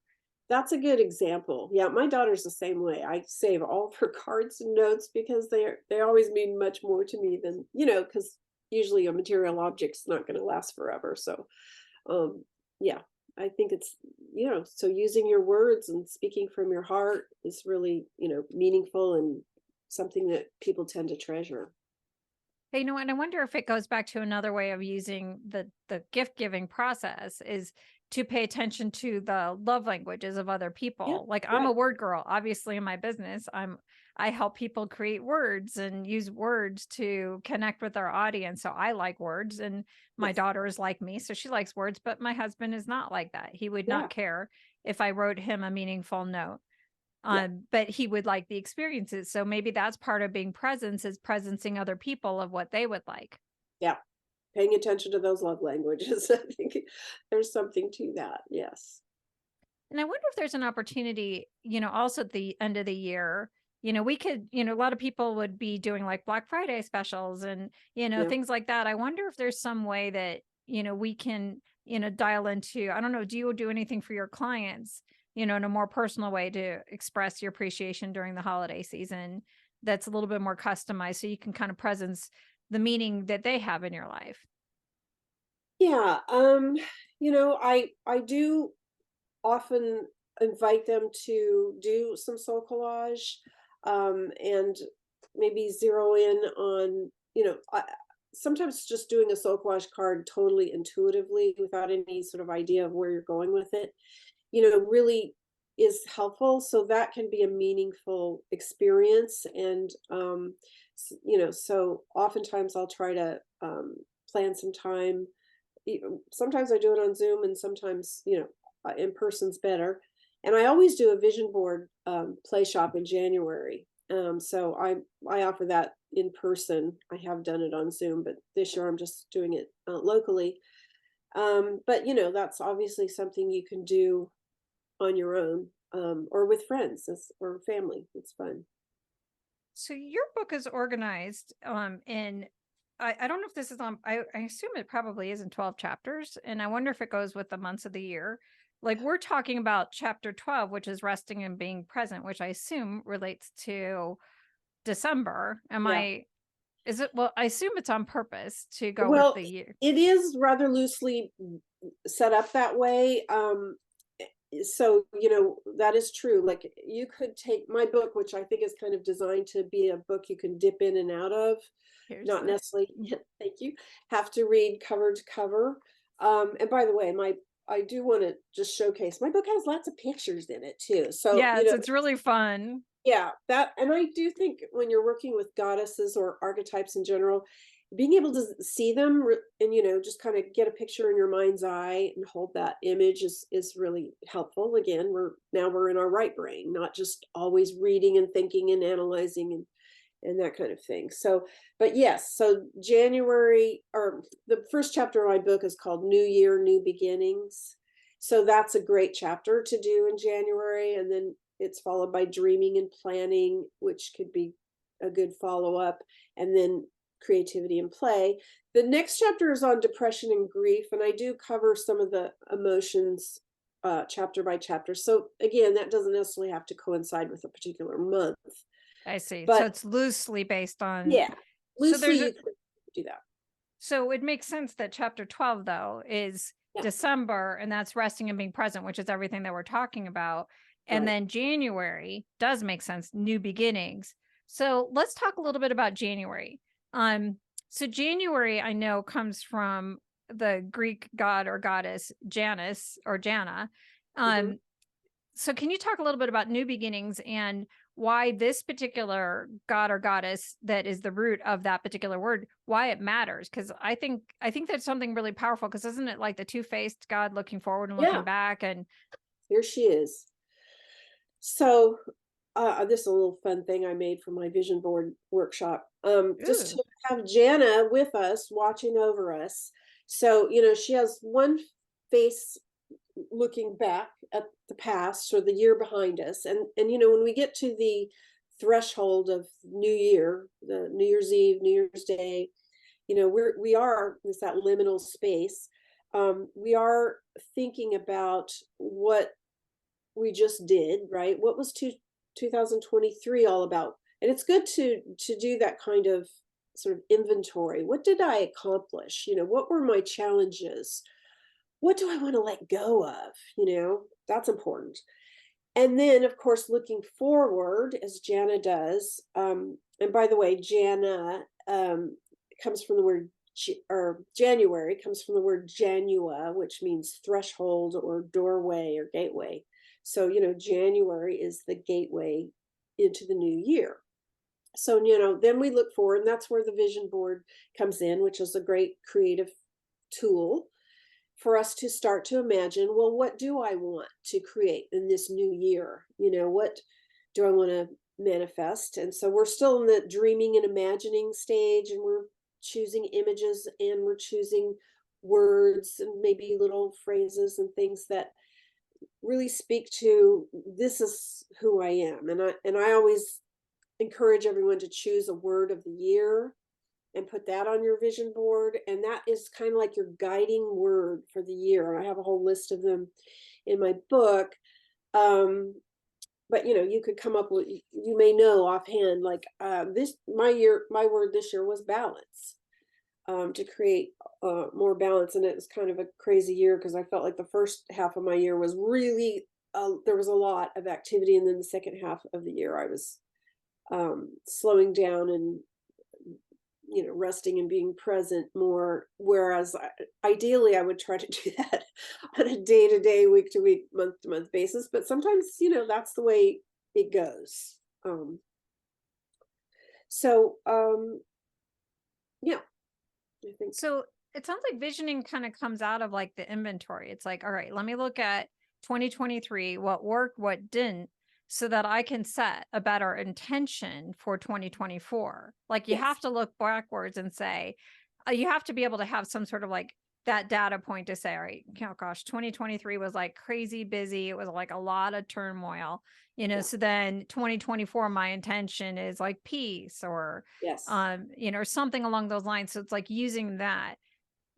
That's a good example. Yeah, my daughter's the same way. I save all of her cards and notes because they always mean much more to me than, because usually a material object's not going to last forever. So, um, yeah, I think it's, so using your words and speaking from your heart is really, meaningful and something that people tend to treasure. Hey, and I wonder if it goes back to another way of using the gift giving process is to pay attention to the love languages of other Yeah, people. Like I'm a right. word girl. Obviously in my business, I help people create words and use words to connect with their audience. So I like words, and my Yes. daughter is like me, so she likes words, but my husband is not like that. He would Yeah. not care if I wrote him a meaningful note. Yeah. But he would like the experiences. So maybe that's part of being presence, is presencing other people of what they would like. Yeah. Paying attention to those love languages. I think there's something to that. Yes. And I wonder if there's an opportunity, also at the end of the year, we could, a lot of people would be doing like Black Friday specials and, Yeah. things like that. I wonder if there's some way that, we can, dial into, I don't know, do you do anything for your clients, in a more personal way to express your appreciation during the holiday season that's a little bit more customized so you can kind of presence the meaning that they have in your life? Yeah. I do often invite them to do some soul collage, and maybe zero in on, sometimes just doing a soul collage card totally intuitively without any sort of idea of where you're going with it, really is helpful. So that can be a meaningful experience. And, so oftentimes I'll try to plan some time. Sometimes I do it on Zoom, and sometimes, in person's better. And I always do a vision board play shop in January. So I offer that in person. I have done it on Zoom, but this year I'm just doing it locally. But that's obviously something you can do on your own, or with friends or family. It's fun. So your book is organized in, I don't know if this is on, I assume it probably is in 12 chapters. And I wonder if it goes with the months of the year. Like we're talking about chapter 12, which is resting and being present, which I assume relates to December. Yeah. Is it, well, I assume it's on purpose to go with Well, the year. it is rather loosely set up that way. So, that is true. Like you could take my book, which I think is kind of designed to be a book you can dip in and out of, Here's not the, necessarily, thank you, have to read cover to cover. And by the way, I do want to just showcase my book has lots of pictures in it too. So, yes, it's really fun. yeah, and I do think when you're working with goddesses or archetypes in general, being able to see them and just kind of get a picture in your mind's eye and hold that image is really helpful. Again, we're in our right brain, not just always reading and thinking and analyzing and that kind of thing. So, but yes, so January, or the first chapter of my book is called New Year, New Beginnings. So that's a great chapter to do in January. And then it's followed by Dreaming and Planning, which could be a good follow up. And then Creativity and Play. The next chapter is on depression and grief. And I do cover some of the emotions chapter by chapter. So again, that doesn't necessarily have to coincide with a particular month. I see. So But it's loosely based on, yeah, so loosely there's a, you could do that. so it makes sense that chapter 12 though is Yeah, December, and that's resting and being present, which is everything that we're talking about. And right. then January does make sense, new beginnings. So let's talk a little bit about January. Um, so January, I know, comes from the Greek god or goddess Janus or Jana. Hmm. So can you talk a little bit about new beginnings and why this particular god or goddess that is the root of that particular word, why it matters? Because I think that's something really powerful, because isn't it like the two-faced god looking forward and looking Yeah, back? And here she is. So this is a little fun thing I made for my vision board workshop. Just ooh, to have Jana with us, watching over us. So, she has one face looking back at the past or the year behind us. And when we get to the threshold of New Year, the New Year's Eve, New Year's Day, it's that liminal space. We are thinking about what we just did, right? What was 2023 all about? And it's good to do that kind of sort of inventory. What did I accomplish? What were my challenges? What do I want to let go of? That's important. And then, of course, looking forward, as Jana does. And by the way, Jana comes from the word, or January comes from the word Janua, which means threshold or doorway or gateway. So, January is the gateway into the new year. So, then we look forward, and that's where the vision board comes in, which is a great creative tool for us to start to imagine, well, what do I want to create in this new year? What do I want to manifest? And so we're still in the dreaming and imagining stage, and we're choosing images, and we're choosing words and maybe little phrases and things that really speak to, this is who I am. And I always encourage everyone to choose a word of the year. and put that on your vision board. And that is kind of like your guiding word for the year. And I have a whole list of them in my book. But you could come up with, you may know offhand, like my word this year was balance, to create more balance. And it was kind of a crazy year because I felt like the first half of my year was really, there was a lot of activity. And then the second half of the year, I was slowing down and resting and being present more. Whereas ideally, I would try to do that on a day-to-day, week-to-week, month-to-month basis. But sometimes, that's the way it goes. So, yeah, I think. So it sounds like visioning kind of comes out of like the inventory. It's like, all right, let me look at 2023, what worked, what didn't, so that I can set a better intention for 2024. Like you Yes. have to look backwards and say, you have to be able to have some sort of like that data point to say, all right, oh gosh, 2023 was like crazy busy. It was like a lot of turmoil, Yeah. so then 2024, my intention is like peace or, Yes. or something along those lines. So it's like using that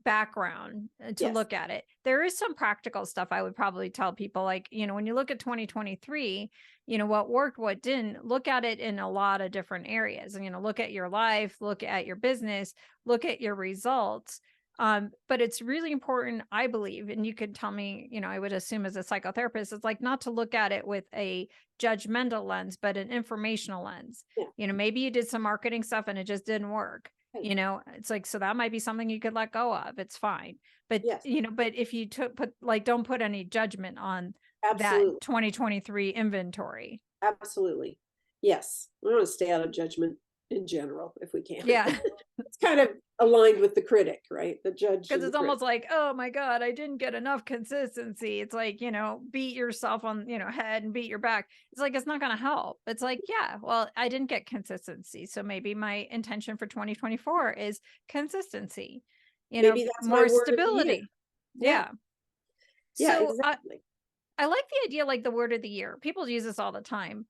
background to Yes. look at it. There is some practical stuff I would probably tell people, like, when you look at 2023, what worked, what didn't, look at it in a lot of different areas. And, look at your life, look at your business, look at your results. But it's really important, I believe, and you could tell me, I would assume as a psychotherapist, it's like not to look at it with a judgmental lens, but an informational lens. Yeah. Maybe you did some marketing stuff and it just didn't work. It's like, so that might be something you could let go of. It's fine. But, Yes. but if you don't put any judgment on Absolutely. that 2023 inventory. Absolutely. Yes. We want to stay out of judgment in general, if we can. Yeah. It's kind of aligned with the critic, right? The judge. Because it's almost like, oh my God, I didn't get enough consistency. It's like, beat yourself on, head and beat your back. It's like, it's not going to help. It's like, yeah, well, I didn't get consistency. So maybe my intention for 2024 is consistency, Maybe that's more my word stability. of the year. Yeah. Yeah, So exactly. I like the idea, like the word of the year. People use this all the time.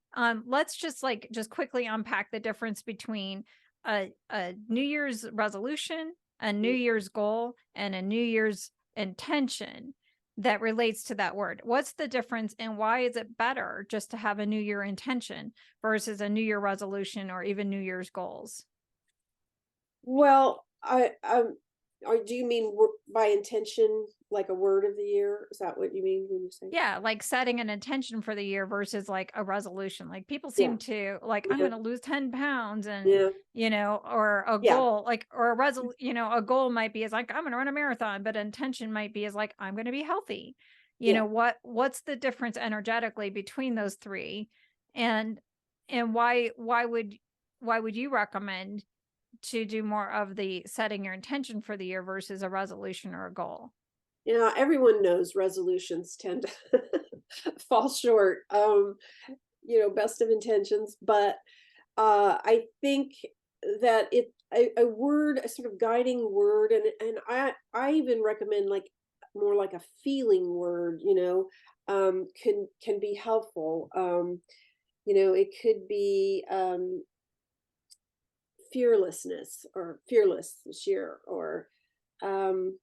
Let's just quickly unpack the difference between a New Year's resolution, a New Year's goal, and a New Year's intention that relates to that word. What's the difference, and why is it better just to have a New Year intention versus a New Year resolution or even New Year's goals? Well, or do you mean by intention, like a word of the year? Is that what you mean when you say? Yeah, like setting an intention for the year versus like a resolution. Like people Yeah. seem to like, I'm Yeah. going to lose 10 pounds and, Yeah. or a Yeah. goal, like, or a goal might be is like, I'm going to run a marathon, but intention might be is like, I'm going to be healthy. Yeah. What's the difference energetically between those three? And why would you recommend to do more of the setting your intention for the year versus a resolution or a goal? Everyone knows resolutions tend to fall short. Best of intentions, but I think that a word, a sort of guiding word, and I even recommend like more like a feeling word, can be helpful. It could be fearlessness or fearless this year, or um,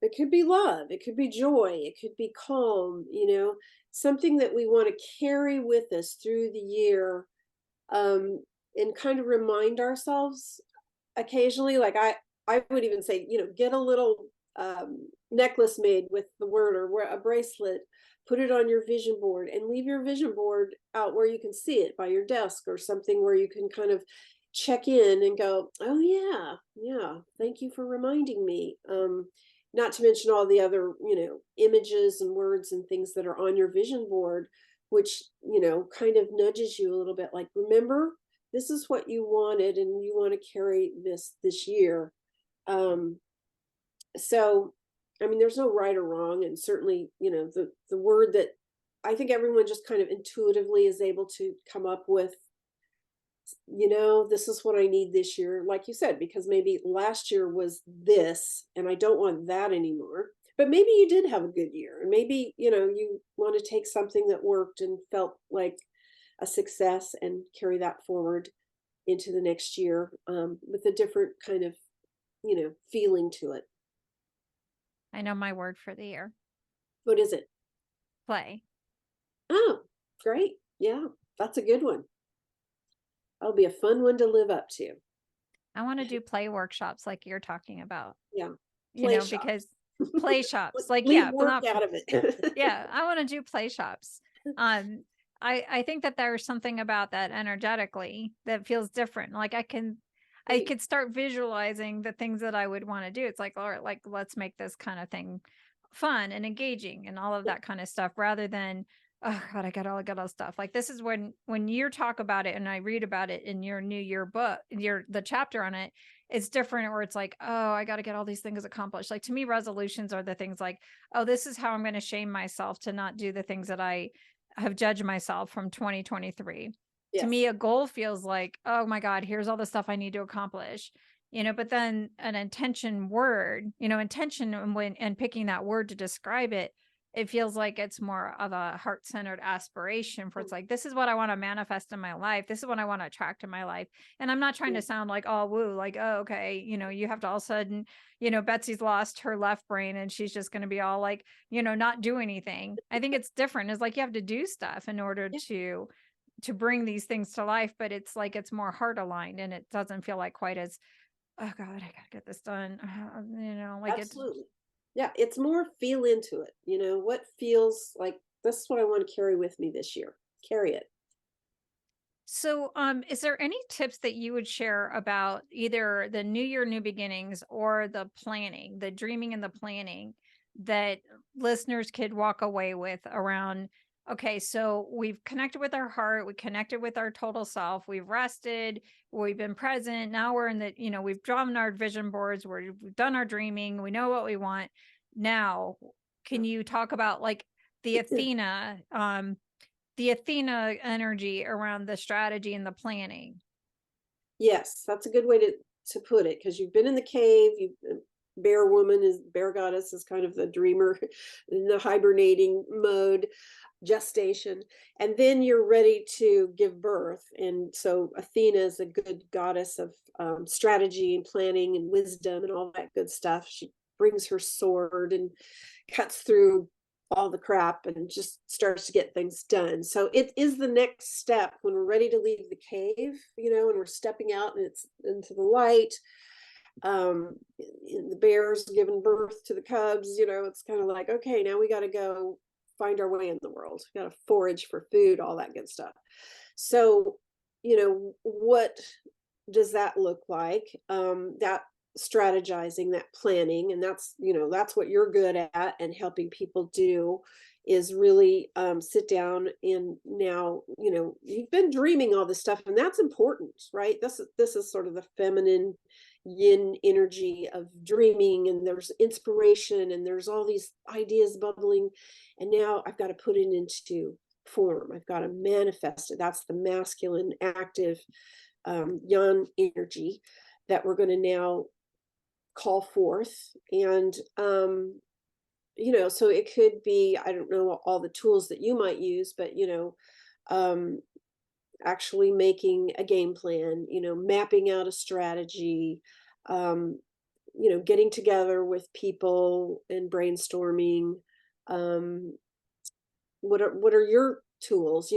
it could be love, it could be joy, it could be calm, something that we want to carry with us through the year, and kind of remind ourselves occasionally. Like I would even say, get a little necklace made with the word, or wear a bracelet, put it on your vision board, and leave your vision board out where you can see it by your desk or something, where you can kind of check in and go, oh yeah, thank you for reminding me. Not to mention all the other, images and words and things that are on your vision board, which, kind of nudges you a little bit, like, remember, this is what you wanted and you want to carry this year. So, I mean, there's no right or wrong. And certainly, the word that I think everyone just kind of intuitively is able to come up with, this is what I need this year, like you said, because maybe last year was this and I don't want that anymore. But maybe you did have a good year, and maybe, you want to take something that worked and felt like a success and carry that forward. into the next year, with a different kind of, feeling to it. I know my word for the year. What is it? Play. Oh, great. Yeah, that's a good one. That'll be a fun one to live up to. I want to do play workshops like you're talking about, Yeah. Play shop. because play shops, like, Leave yeah, but work not, out of it. yeah, I want to do play shops. Um, I think that there's something about that energetically that feels different. Like I Right. could start visualizing the things that I would want to do. It's like, all right, like, let's make this kind of thing fun and engaging and all of Yeah. that kind of stuff rather than, oh God, I got all stuff. Like, this is when you talk about it and I read about it in your New Year book, the chapter on it, it's different, or it's like, oh, I got to get all these things accomplished. Like, to me, resolutions are the things like, oh, this is how I'm going to shame myself to not do the things that I have judged myself from 2023. To me, Yes. a goal feels like, oh my God, here's all the stuff I need to accomplish. But then an intention word, intention, and picking that word to describe it, it feels like it's more of a heart-centered aspiration for, it's like, this is what I want to manifest in my life. This is what I want to attract in my life. And I'm not trying Yeah. to sound like, oh, woo, like, oh, okay, you have to all of a sudden, Betsy's lost her left brain and she's just going to be all like, not do anything. I think it's different. It's like you have to do stuff in order Yeah. to bring these things to life, but it's like it's more heart aligned and it doesn't feel like quite as, oh God, I gotta get this done. Like it. Absolutely. Yeah, it's more feel into it. What feels like this is what I want to carry with me this year. Carry it. So, is there any tips that you would share about either the New Year, New Beginnings, or the planning, the dreaming and the planning that listeners could walk away with around? Okay, so we've connected with our heart, we connected with our total self, we've rested, we've been present. Now we're in the, we've drawn our vision boards, we've done our dreaming, we know what we want. Now, can you talk about like the Athena energy around the strategy and the planning? Yes, that's a good way to put it, because you've been in the cave. Bear goddess is kind of the dreamer in the hibernating mode, gestation, and then you're ready to give birth. And so Athena is a good goddess of strategy and planning and wisdom and all that good stuff. She brings her sword and cuts through all the crap and just starts to get things done. So it is the next step when we're ready to leave the cave, and we're stepping out and it's into the light. The bear's giving birth to the cubs. It's kind of like, okay, now we got to go find our way in the world. We got to forage for food, all that good stuff. So, what does that look like? That strategizing, that planning, and that's what you're good at and helping people do, is really sit down. And now you've been dreaming all this stuff, and that's important, right? This is sort of the feminine yin energy of dreaming, and there's inspiration and there's all these ideas bubbling, and now I've got to put it into form. I've got to manifest it. That's the masculine active yang energy that we're going to now call forth. And so it could be, I don't know all the tools that you might use, but um actually making a game plan, mapping out a strategy, um getting together with people and brainstorming. um what are your tools?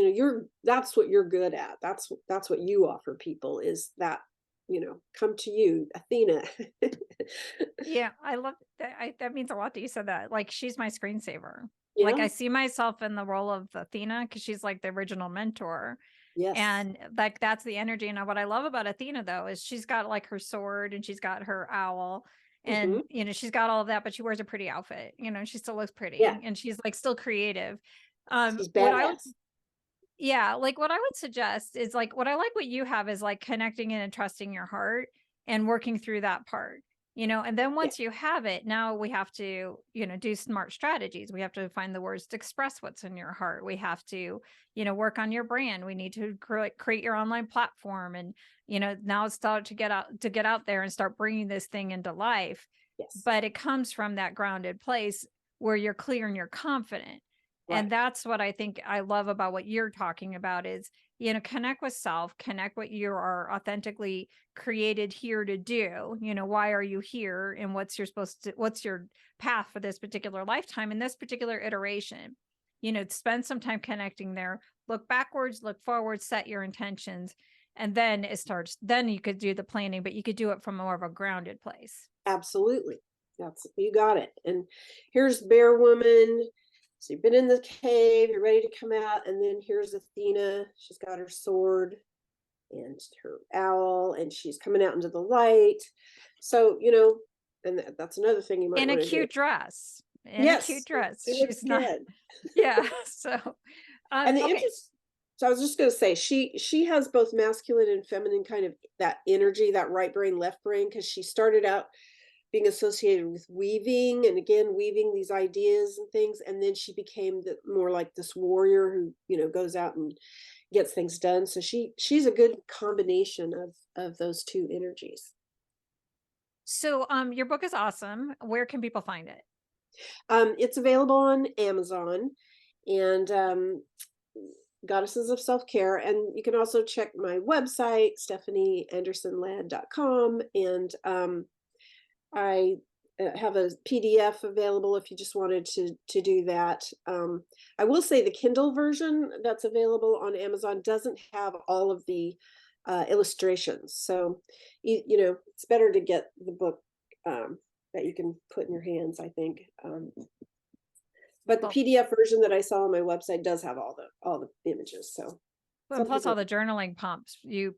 That's what you're good at. That's what you offer people, is that, come to you, Athena. Yeah, I love that. That means a lot that you said that. Like, she's my screensaver. Like, Yeah. I see myself in the role of Athena because she's like the original mentor. Yes. And like, that's the energy. And what I love about Athena, though, is she's got like her sword and she's got her owl Hmm. and, she's got all of that, but she wears a pretty outfit, she still looks Yeah, pretty and she's like still creative. she's What I would badass. Yeah, like what I would suggest is like what I like what you have is like connecting in and trusting your heart and working through that part. And then Yeah. once you have it, now we have to, do smart strategies. We have to find the words to express what's in your heart. We have to, work on your brand. We need to create your online platform and, now start to get out there and start bringing this thing into life. Yes. But it comes from that grounded place where you're clear and you're confident. Right. And that's what I think I love about what you're talking about is connect with self, connect what you are authentically created here to do. Why are you here, and what's your path for this particular lifetime in this particular iteration? Spend some time connecting there, look backwards, look forward, set your intentions, and then then you could do the planning, but you could do it from more of a grounded place. Absolutely. You got it. And here's Bear Woman. So you've been in the cave, you're ready to come out, and then here's Athena. She's got her sword and her owl, and she's coming out into the light. So, and that's another thing you might In a want to do. cute dress. Yes, She's looks not good. Yeah. So And the okay. interest, so I was just going to say, she has both masculine and feminine kind of that energy, that right brain, left brain, because she started out being associated with weaving, and again weaving these ideas and things, and then she became more like this warrior who goes out and gets things done. So she's a good combination of those two energies. So your book is awesome. Where can people find it? It's available on Amazon, and Goddesses of Self-Care, and you can also check my website, stephanieandersonladd.com, and I have a PDF available if you just wanted to do that. I will say the Kindle version that's available on Amazon doesn't have all of the illustrations. So, it's better to get the book that you can put in your hands, I think. But the PDF version that I saw on my website does have all the images. So, and plus all the journaling prompts you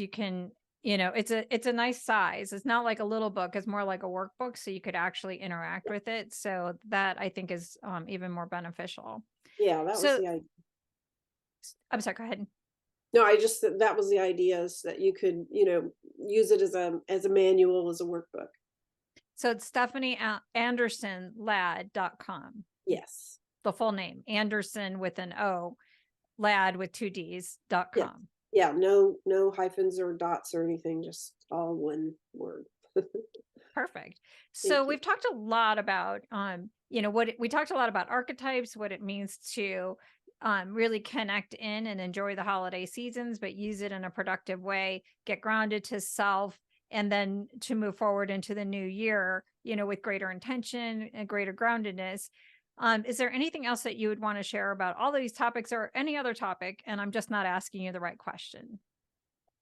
can, it's a nice size. It's not like a little book, it's more like a workbook, so you could actually interact with it. So that I think is even more beneficial. Yeah, that was the idea. I'm sorry, go ahead. No, that was the idea, is that you could, use it as a manual, as a workbook. So it's stephanieandersonladd.com. Yes. The full name, Anderson with an O, Ladd with 2 Ds.com. Yeah, no hyphens or dots or anything, just all one word. Perfect. So we've talked a lot about, we talked a lot about archetypes, what it means to really connect in and enjoy the holiday seasons, but use it in a productive way, get grounded to self, and then to move forward into the new year, with greater intention and greater groundedness. Is there anything else that you would want to share about all of these topics, or any other topic? And I'm just not asking you the right question.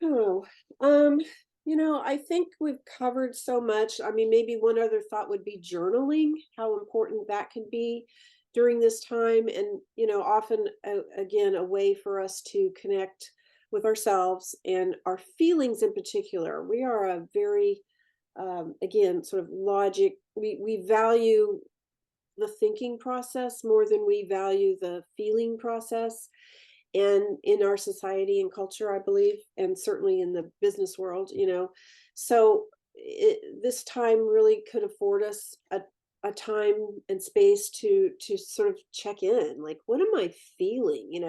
Oh, I think we've covered so much. I mean, maybe one other thought would be journaling, how important that could be during this time. And, often, again, a way for us to connect with ourselves and our feelings in particular. We are a very, again, sort of logic. We value the thinking process more than we value the feeling process. And in our society and culture, I believe, and certainly in the business world, so this time really could afford us a time and space to sort of check in, like, what am I feeling,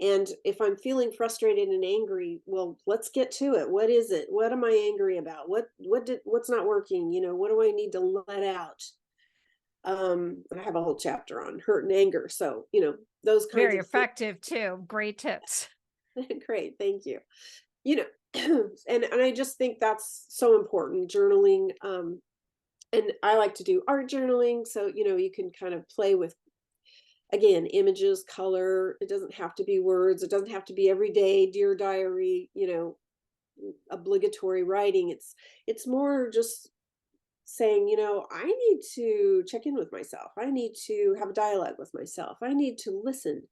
and if I'm feeling frustrated and angry, well, let's get to it. What is it? What am I angry about? What's not working? What do I need to let out? I have a whole chapter on hurt and anger. So, those kinds Very of effective too. Great tips. Great, thank you. And I just think that's so important, journaling. And I like to do art journaling. So, you can kind of play with, again, images, color. It doesn't have to be words. It doesn't have to be every day, Dear Diary, obligatory writing. It's more just saying, I need to check in with myself. I need to have a dialogue with myself. I need to listen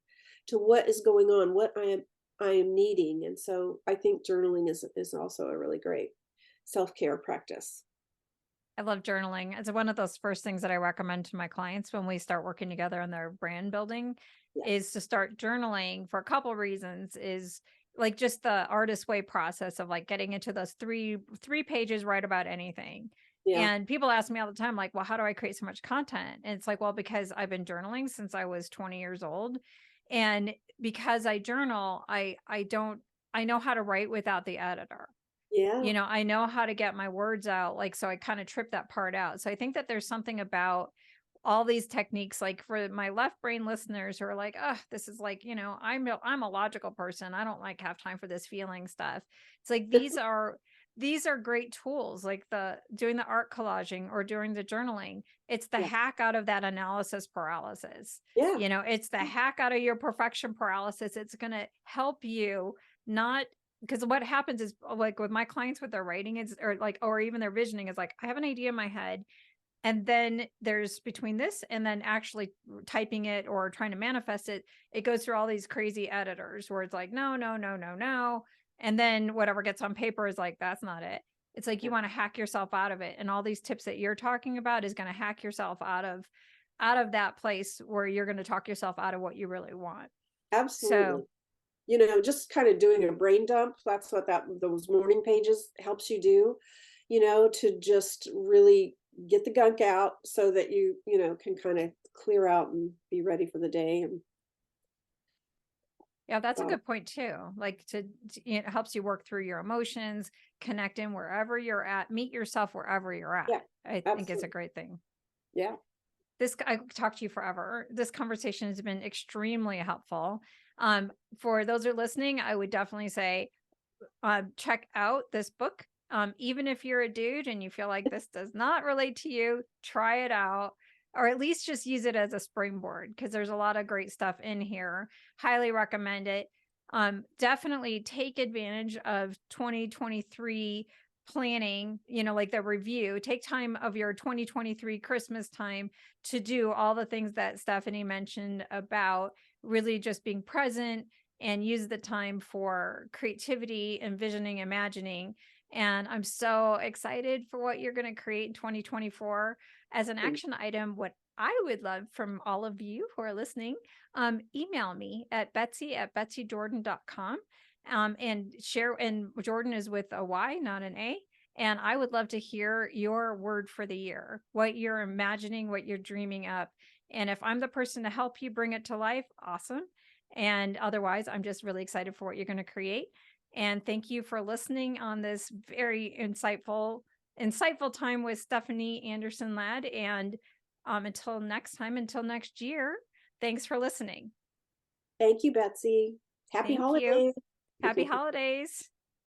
to what is going on, what I am needing. And so I think journaling is also a really great self-care practice. I love journaling. It's one of those first things that I recommend to my clients when we start working together on their brand building, is to start journaling for a couple of reasons. Is like just the artist way process of like getting into those three pages, write about anything. Yeah. And people ask me all the time, like, well, how do I create so much content? And it's like, well, because I've been journaling since I was 20 years old. And because I journal, I know how to write without the editor. Yeah. I know how to get my words out. Like, so I kind of trip that part out. So I think that there's something about all these techniques, like for my left brain listeners who are like, oh, this is like, I'm a logical person. I don't like have time for this feeling stuff. It's like, these are great tools, like the doing the art collaging or doing the journaling. It's the Yeah. hack out of that analysis paralysis. Yeah. It's the hack out of your perfection paralysis. It's going to help you not, because what happens is, like with my clients with their writing is, or even their visioning is like, I have an idea in my head. And then there's between this and then actually typing it or trying to manifest it, it goes through all these crazy editors where it's like, no, no, no, no, no. And then whatever gets on paper is like, that's not it. It's like, you want to hack yourself out of it. And all these tips that you're talking about is going to hack yourself out of that place where you're going to talk yourself out of what you really want. Absolutely. So Just kind of doing a brain dump. That's what those morning pages helps you do, to just really get the gunk out so that you can kind of clear out and be ready for the day. And yeah, that's a so, good point too. Like it helps you work through your emotions, connect in wherever you're at, meet yourself wherever you're at. yeah, I think it's a absolutely. great thing. Yeah. I could talk to you forever. This conversation has been extremely helpful. For those who are listening, I would definitely say, check out this book. Even if you're a dude and you feel like this does not relate to you, try it out, or at least just use it as a springboard, because there's a lot of great stuff in here. Highly recommend it. Definitely take advantage of 2023 planning, like the review. Take time of your 2023 Christmas time to do all the things that Stephanie mentioned about really just being present, and use the time for creativity, envisioning, imagining. And I'm so excited for what you're going to create in 2024. As an action item, what I would love from all of you who are listening, email me at betsy@betsydordan.com, and share. And Jordyn is with a Y, not an A. And I would love to hear your word for the year, what you're imagining, what you're dreaming up. And if I'm the person to help you bring it to life, awesome. And otherwise, I'm just really excited for what you're going to create. And thank you for listening on this very insightful time with Stephanie Anderson Ladd. And until next time, until next year, thanks for listening. Thank you, Betsy. Happy Thank you. holidays. Happy holidays.